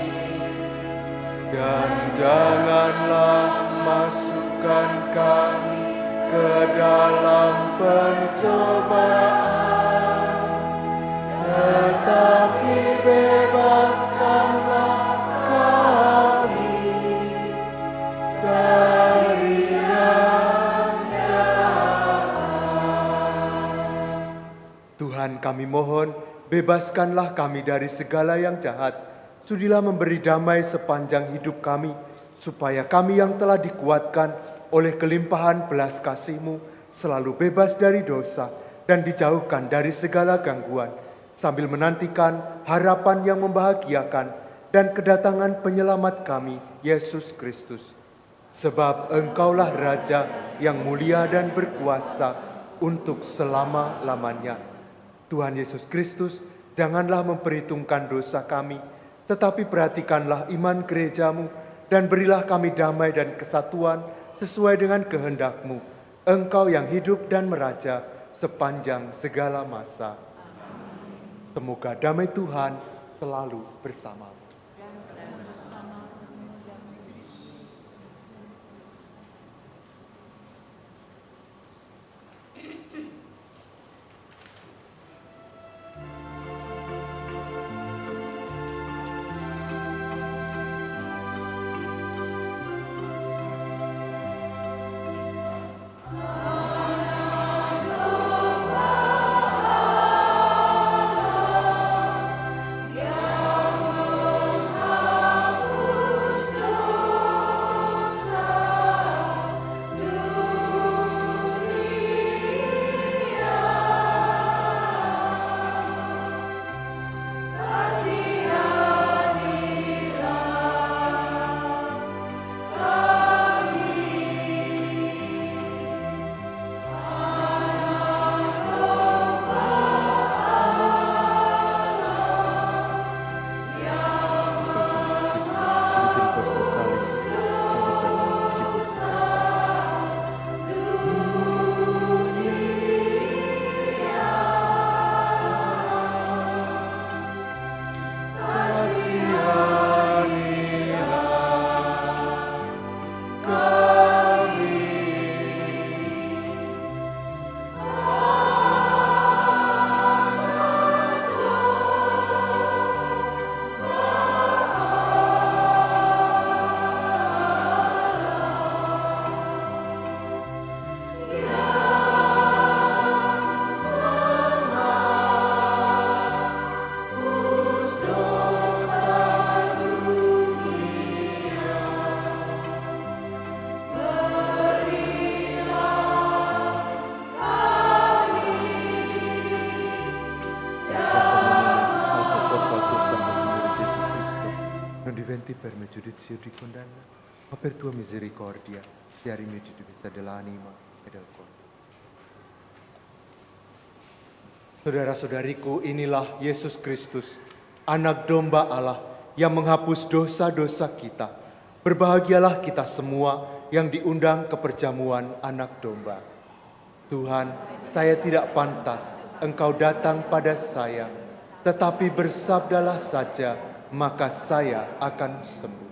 dan janganlah masukkan kami ke dalam pencobaan, tetapi bebaskanlah kami dari yang jahat. Tuhan, kami mohon, bebaskanlah kami dari segala yang jahat. Sudilah memberi damai sepanjang hidup kami, supaya kami yang telah dikuatkan oleh kelimpahan belas kasih-Mu selalu bebas dari dosa dan dijauhkan dari segala gangguan, sambil menantikan harapan yang membahagiakan, dan kedatangan penyelamat kami, Yesus Kristus. Sebab Engkaulah Raja yang mulia dan berkuasa untuk selama-lamanya. Tuhan Yesus Kristus, janganlah memperhitungkan dosa kami, tetapi perhatikanlah iman gereja-Mu, dan berilah kami damai dan kesatuan sesuai dengan kehendak-Mu. Engkau yang hidup dan meraja sepanjang segala masa. Semoga damai Tuhan selalu bersama. per giudizio di condanna, ma per tua misericordia sia rimedi di vita dell'anima e del corpo. Saudara-saudariku, inilah Yesus Kristus, anak domba Allah yang menghapus dosa-dosa kita. Berbahagialah kita semua yang diundang ke perjamuan anak domba. Tuhan, saya tidak pantas Engkau datang pada saya, tetapi bersabdalah saja, maka saya akan sembuh.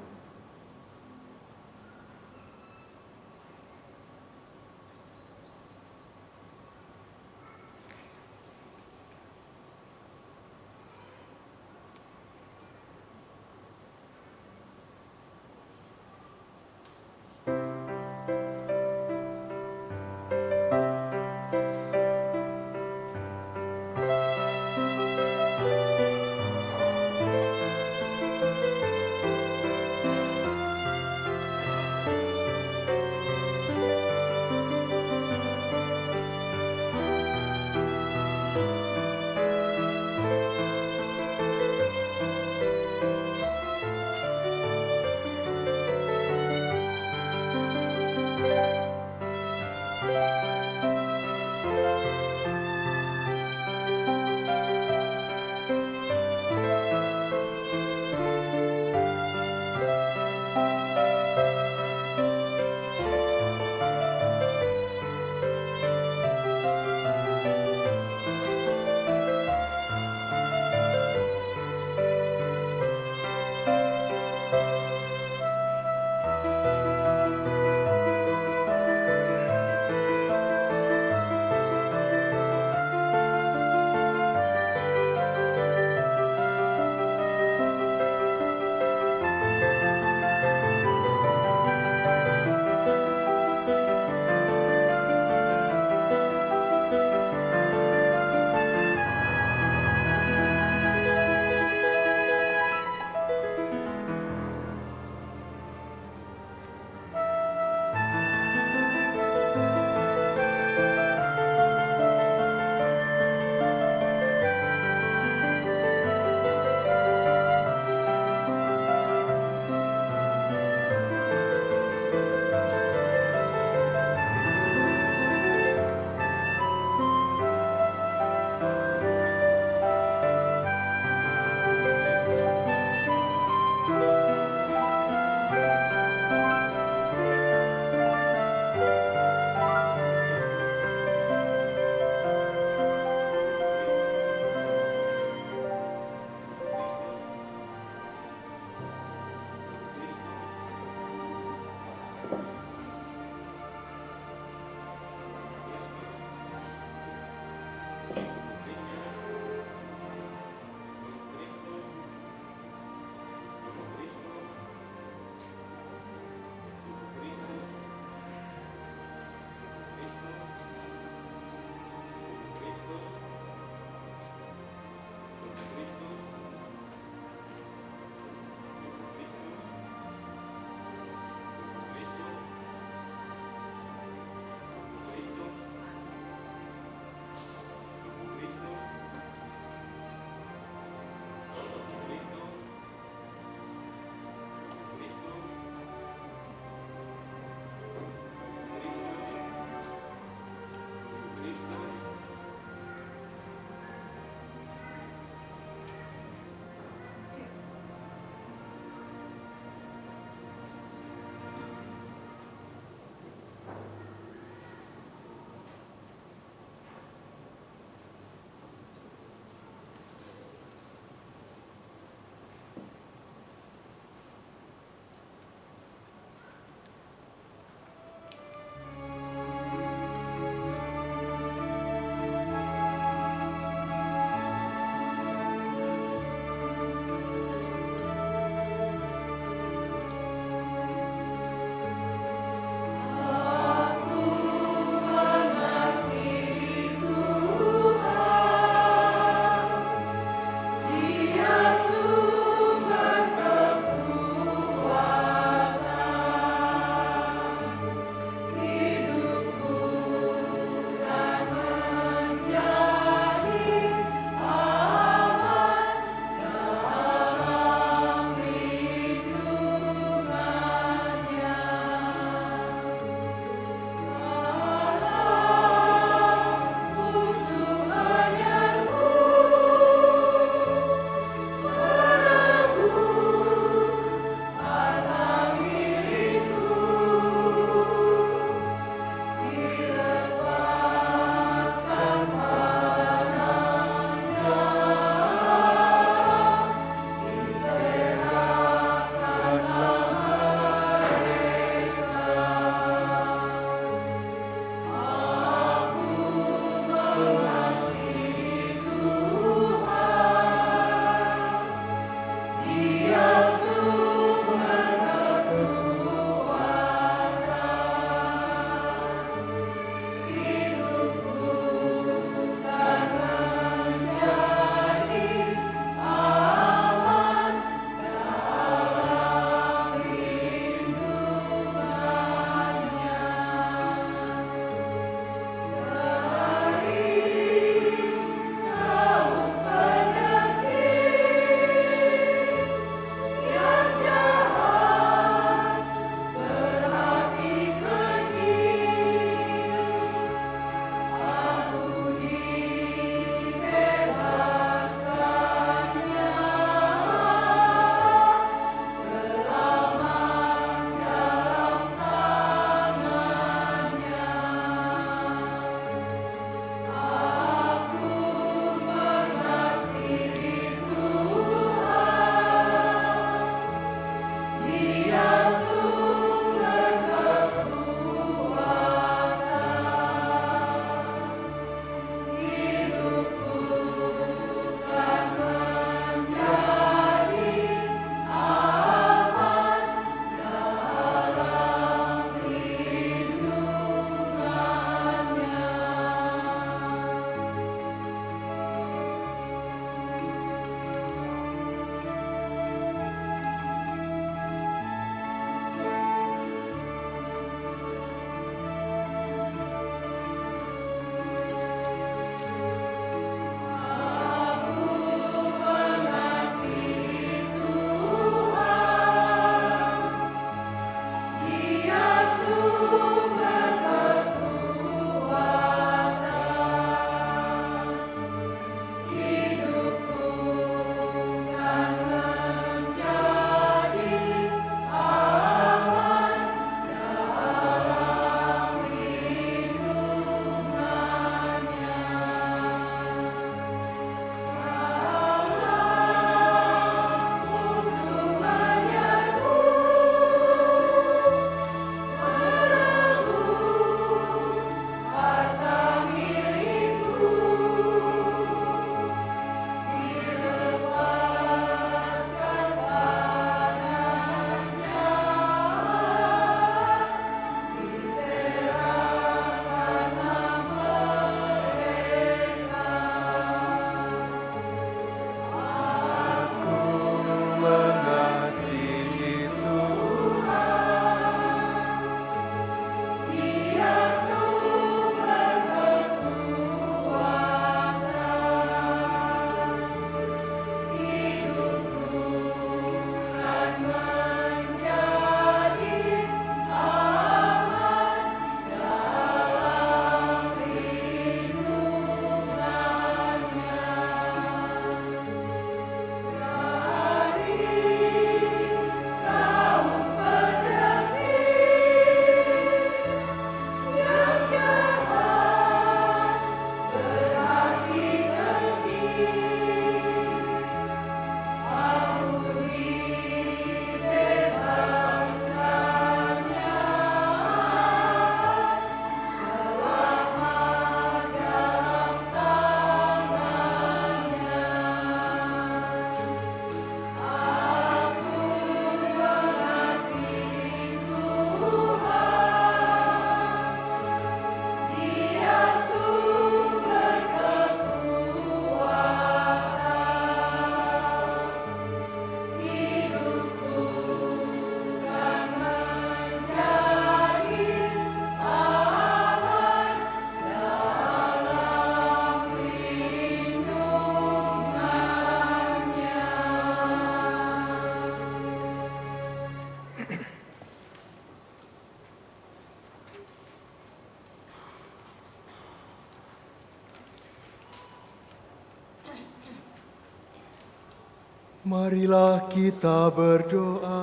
Marilah kita berdoa.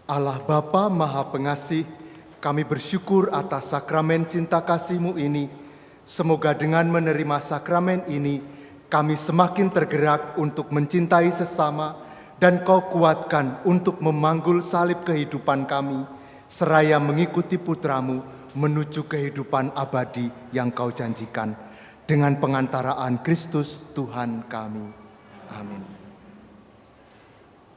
Allah Bapa Maha Pengasih, kami bersyukur atas sakramen cinta kasih-Mu ini. Semoga dengan menerima sakramen ini, kami semakin tergerak untuk mencintai sesama dan Kau kuatkan untuk memanggul salib kehidupan kami, seraya mengikuti putra-Mu menuju kehidupan abadi yang Kau janjikan. Dengan pengantaraan Kristus Tuhan kami. Amin.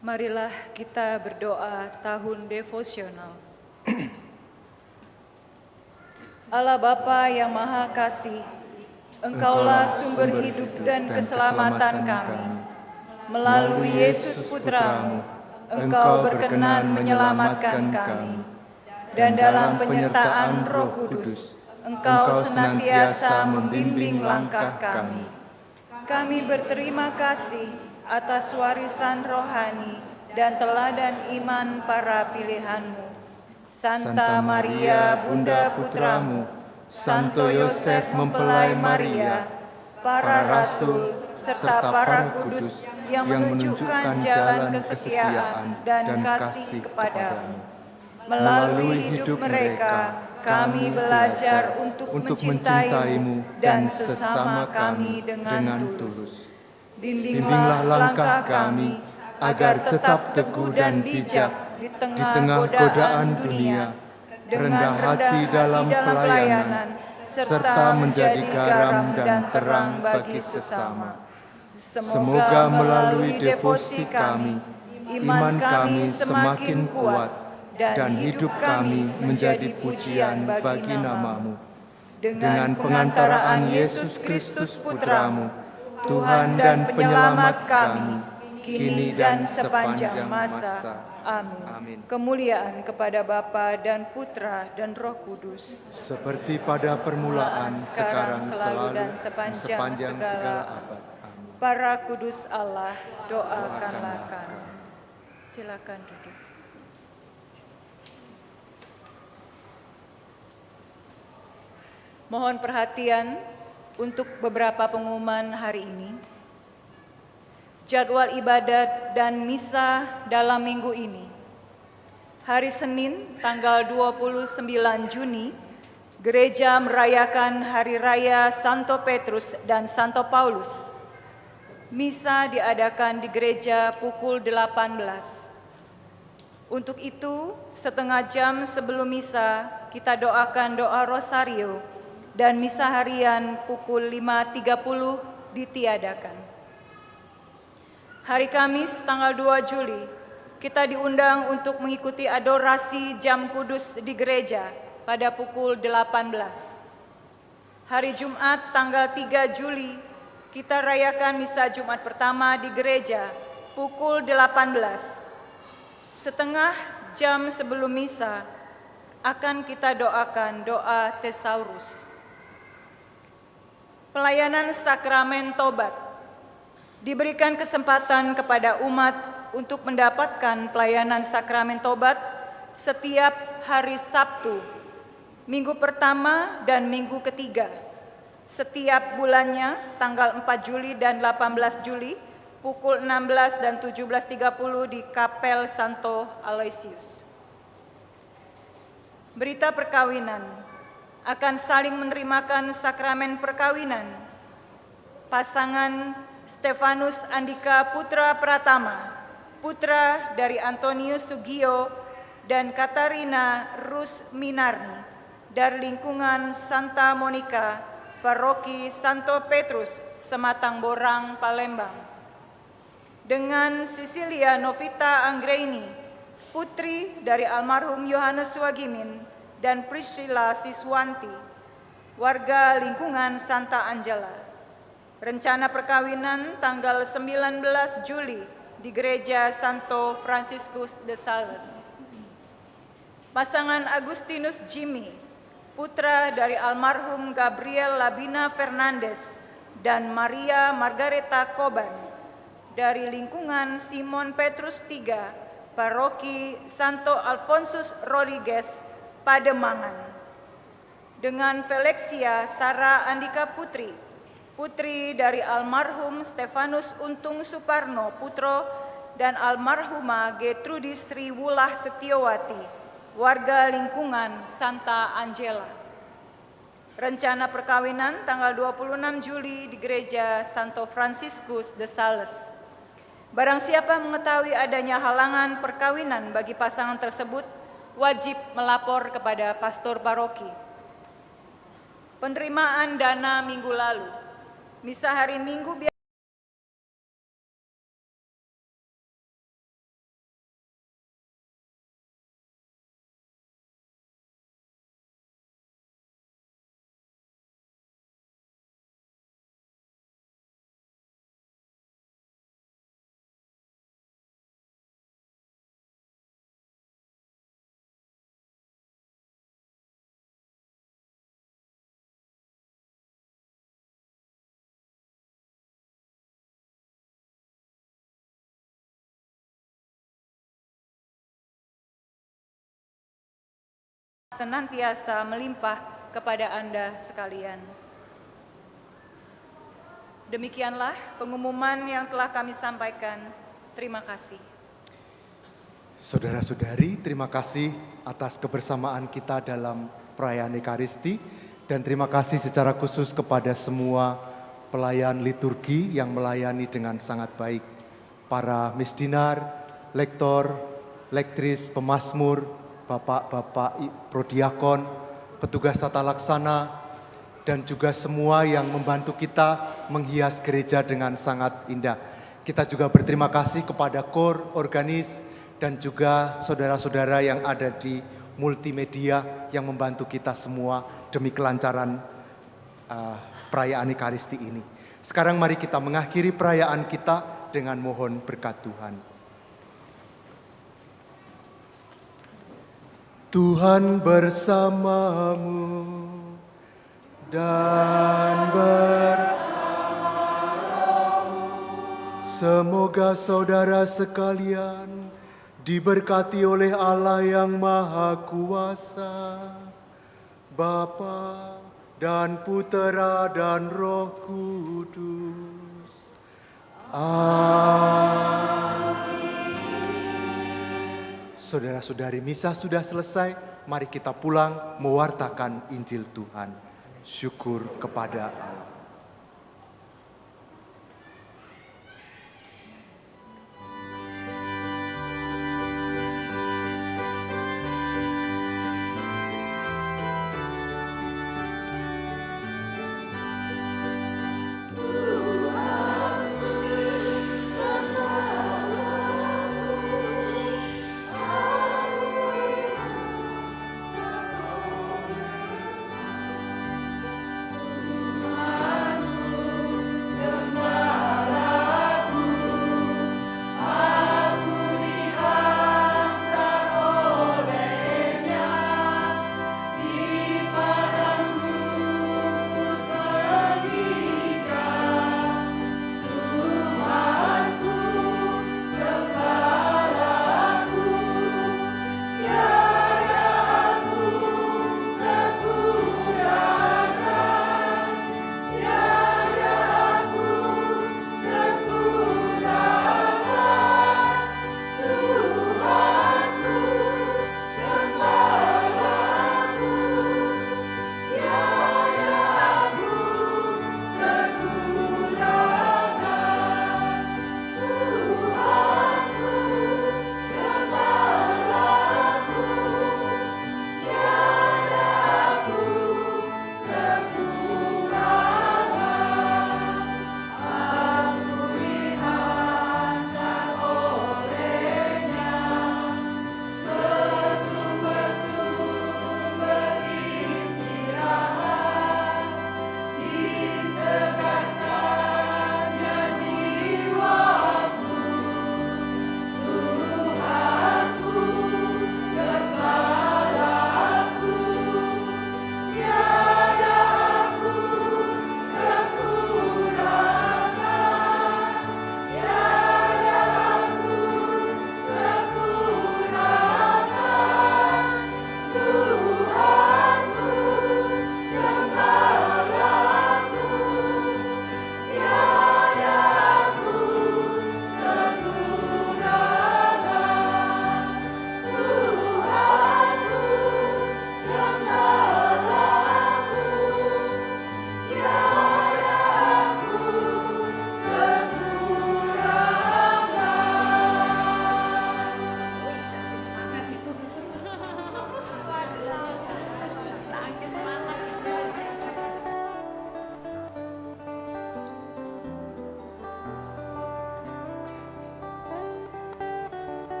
Marilah kita berdoa tahun devosional. Allah Bapa yang Maha Kasih, Engkaulah sumber hidup dan keselamatan kami. Melalui Yesus Putra-Mu, Engkau berkenan menyelamatkan kami. Dan dalam penyertaan Roh Kudus, Engkau senantiasa membimbing langkah kami. Kami berterima kasih atas warisan rohani dan teladan iman para pilihan-Mu. Santa Maria, Bunda Putra-Mu, Santo Yosef mempelai Maria, para rasul, serta para kudus yang menunjukkan jalan kesetiaan dan kasih kepadamu. Melalui hidup mereka, kami belajar untuk mencintai-Mu dan sesama kami dengan tulus. Bimbinglah langkah kami agar tetap teguh dan bijak di tengah godaan dunia, rendah hati dalam pelayanan, serta menjadi garam dan terang bagi sesama. Semoga melalui devosi kami, iman kami semakin kuat, dan hidup kami menjadi pujian bagi nama-Mu. Dengan pengantaraan Yesus Kristus Putra-Mu, Tuhan dan Penyelamat kami, kini dan sepanjang masa. Amin. Kemuliaan kepada Bapa dan Putra dan Roh Kudus, seperti pada permulaan, sekarang, selalu, dan sepanjang segala abad. Amin. Para kudus Allah, doakanlah kami. Silakan duduk. Mohon perhatian untuk beberapa pengumuman hari ini. Jadwal ibadat dan misa dalam minggu ini. Hari Senin tanggal 29 Juni, gereja merayakan Hari Raya Santo Petrus dan Santo Paulus. Misa diadakan di gereja pukul 18. Untuk itu, setengah jam sebelum misa, kita doakan doa rosario dan misa harian pukul 5.30 ditiadakan. Hari Kamis tanggal 2 Juli, kita diundang untuk mengikuti adorasi jam kudus di gereja pada pukul 18. Hari Jumat tanggal 3 Juli, kita rayakan misa Jumat pertama di gereja pukul 18. Setengah jam sebelum misa, akan kita doakan doa Thesaurus. Pelayanan sakramen tobat. Diberikan kesempatan kepada umat untuk mendapatkan pelayanan sakramen tobat setiap hari Sabtu, minggu pertama dan minggu ketiga. Setiap bulannya tanggal 4 Juli dan 18 Juli pukul 16 dan 17.30 di Kapel Santo Aloysius. Berita perkawinan. Akan saling menerimakan sakramen perkawinan pasangan Stefanus Andika Putra Pratama, putra dari Antonius Sugio dan Katarina Rus Minarni dari lingkungan Santa Monica, Paroki Santo Petrus, Sematang Borang, Palembang. Dengan Cecilia Novita Anggraini, putri dari almarhum Yohanes Wagimin dan Priscilla Siswanti, warga lingkungan Santa Angela. Rencana perkawinan tanggal 19 Juli di Gereja Santo Franciscus de Sales. Pasangan Agustinus Jimmy, putra dari almarhum Gabriel Labina Fernandes dan Maria Margareta Koban, dari lingkungan Simon Petrus III, Paroki Santo Alfonsus Rodriguez, Pademangan. Dengan Felixia Sarah Andika Putri, putri dari almarhum Stefanus Untung Suparno Putro dan almarhumah Gertrudis Sri Wulah Setiawati, warga lingkungan Santa Angela. Rencana perkawinan tanggal 26 Juli di Gereja Santo Franciscus de Sales. Barang siapa mengetahui adanya halangan perkawinan bagi pasangan tersebut, wajib melapor kepada pastor paroki. Penerimaan dana minggu lalu. Misa hari Minggu biasa senantiasa melimpah kepada Anda sekalian. Demikianlah pengumuman yang telah kami sampaikan. Terima kasih. Saudara-saudari, terima kasih atas kebersamaan kita dalam perayaan Ekaristi, dan terima kasih secara khusus kepada semua pelayan liturgi yang melayani dengan sangat baik. Para misdinar, lektor, lektris, pemazmur, bapak-bapak prodiakon, petugas tata laksana, dan juga semua yang membantu kita menghias gereja dengan sangat indah. Kita juga berterima kasih kepada kor, organis, dan juga saudara-saudara yang ada di multimedia yang membantu kita semua demi kelancaran perayaan Ekaristi ini. Sekarang mari kita mengakhiri perayaan kita dengan mohon berkat Tuhan. Tuhan bersamamu dan semoga saudara sekalian diberkati oleh Allah yang Maha Kuasa, Bapa dan Putera dan Roh Kudus. Amin. Saudara-saudari, misa sudah selesai. Mari kita pulang mewartakan Injil Tuhan. Syukur kepada Allah. Tuhan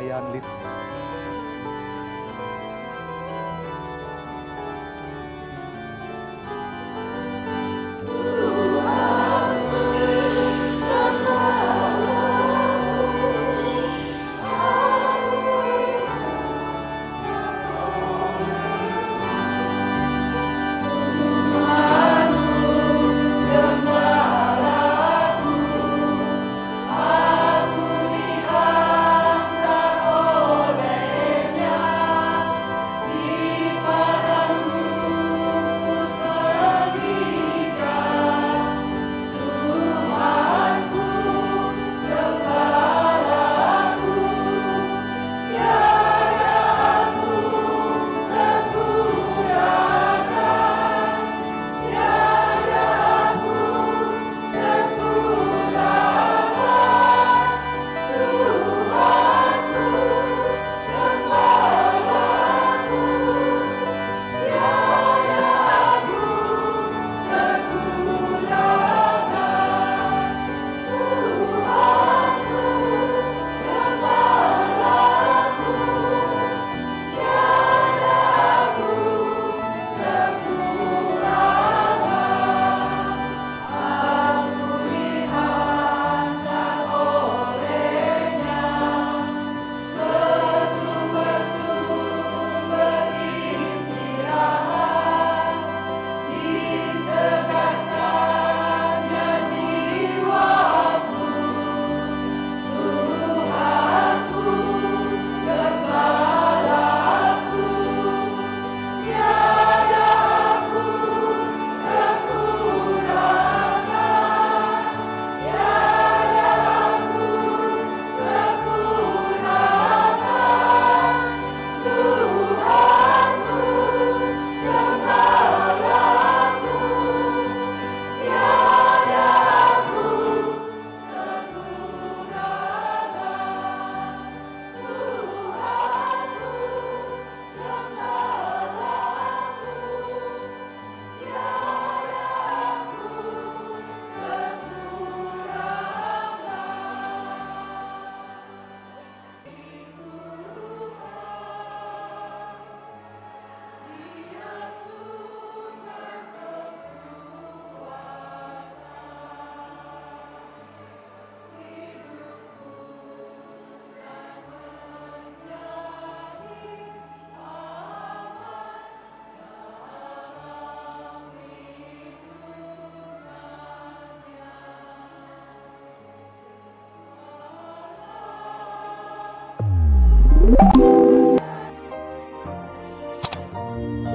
rangkaian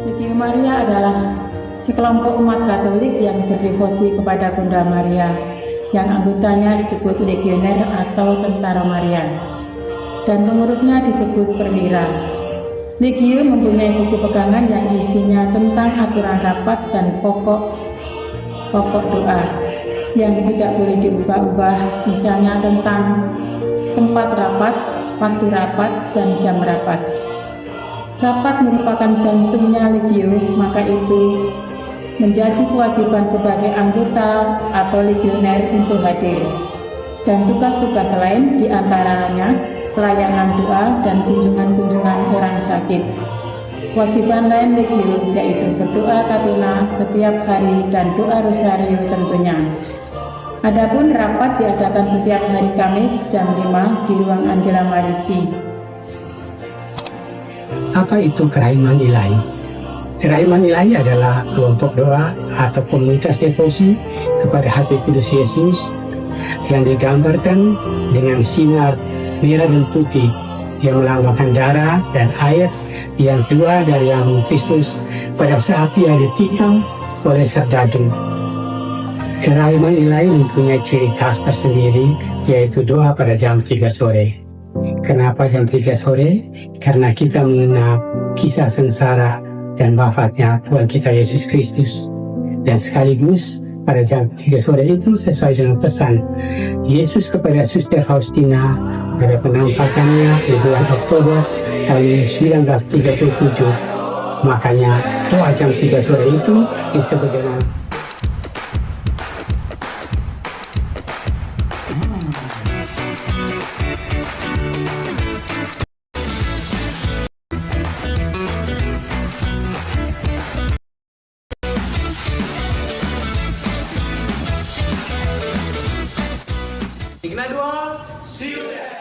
Legio Maria adalah sekelompok umat Katolik yang berdevosi kepada Bunda Maria, yang anggotanya disebut legioner atau tentara Marian, dan pengurusnya disebut perwira. Legio mempunyai buku pegangan yang isinya tentang aturan rapat dan pokok doa yang tidak boleh diubah-ubah, misalnya tentang tempat rapat, waktu rapat, dan jam rapat. Rapat merupakan jantungnya Legio, maka itu menjadi kewajiban sebagai anggota atau legioner untuk hadir. Dan tugas-tugas lain diantaranya pelayanan doa dan kunjungan-kunjungan orang sakit. Kewajiban lain Legio yaitu berdoa katuna setiap hari dan doa rosario tentunya. Adapun rapat diadakan setiap hari Kamis jam 5 di ruang Angela Marici. Apa itu keraiman ilahi? Keraiman ilahi adalah kelompok doa atau komunitas devosi kepada hati kudus Yesus yang digambarkan dengan sinar merah dan putih yang melambangkan darah dan air yang keluar dari lambung Kristus pada saat ia ditikam oleh serdadu. Keraiman ilahi mempunyai ciri khas tersendiri, yaitu doa pada jam 3 sore. Kenapa jam 3 sore? Karena kita mengenal kisah sengsara dan wafatnya Tuhan kita Yesus Kristus. Dan sekaligus pada jam 3 sore itu sesuai dengan pesan Yesus kepada Suster Faustina pada penampakannya di bulan Oktober tahun 1937. Makanya doa jam 3 sore itu disebut dengan Ignadual, see you there.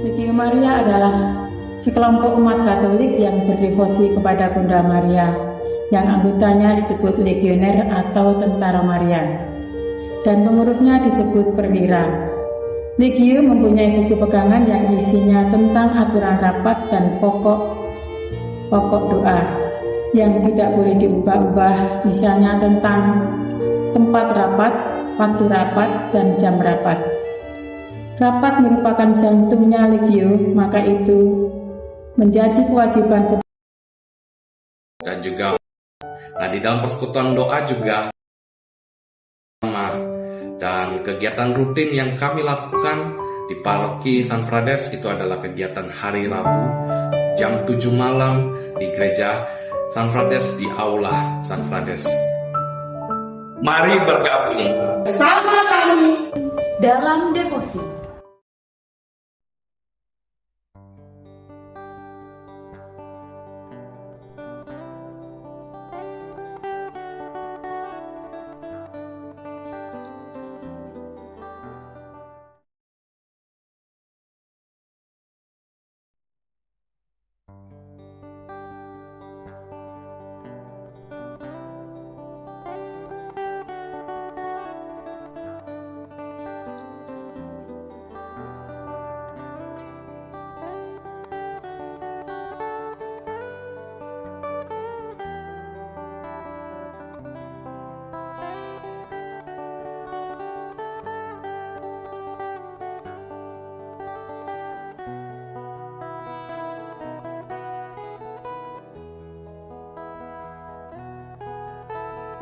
Legio Maria adalah sekelompok umat Katolik yang berdevosi kepada Bunda Maria, yang anggotanya disebut legioner atau tentara Marian, dan pengurusnya disebut perwira. Legio mempunyai buku pegangan yang isinya tentang aturan rapat dan pokok doa yang tidak boleh diubah-ubah, misalnya tentang tempat rapat, waktu rapat, dan jam rapat. Rapat merupakan jantungnya Legio, maka itu menjadi kewajiban dan juga di dalam persekutuan doa juga dan kegiatan rutin yang kami lakukan di paroki San Frades itu adalah kegiatan hari Rabu jam 7 malam di gereja San Frades di Aula San Frades. Mari bergabung Sama kami dalam devosi.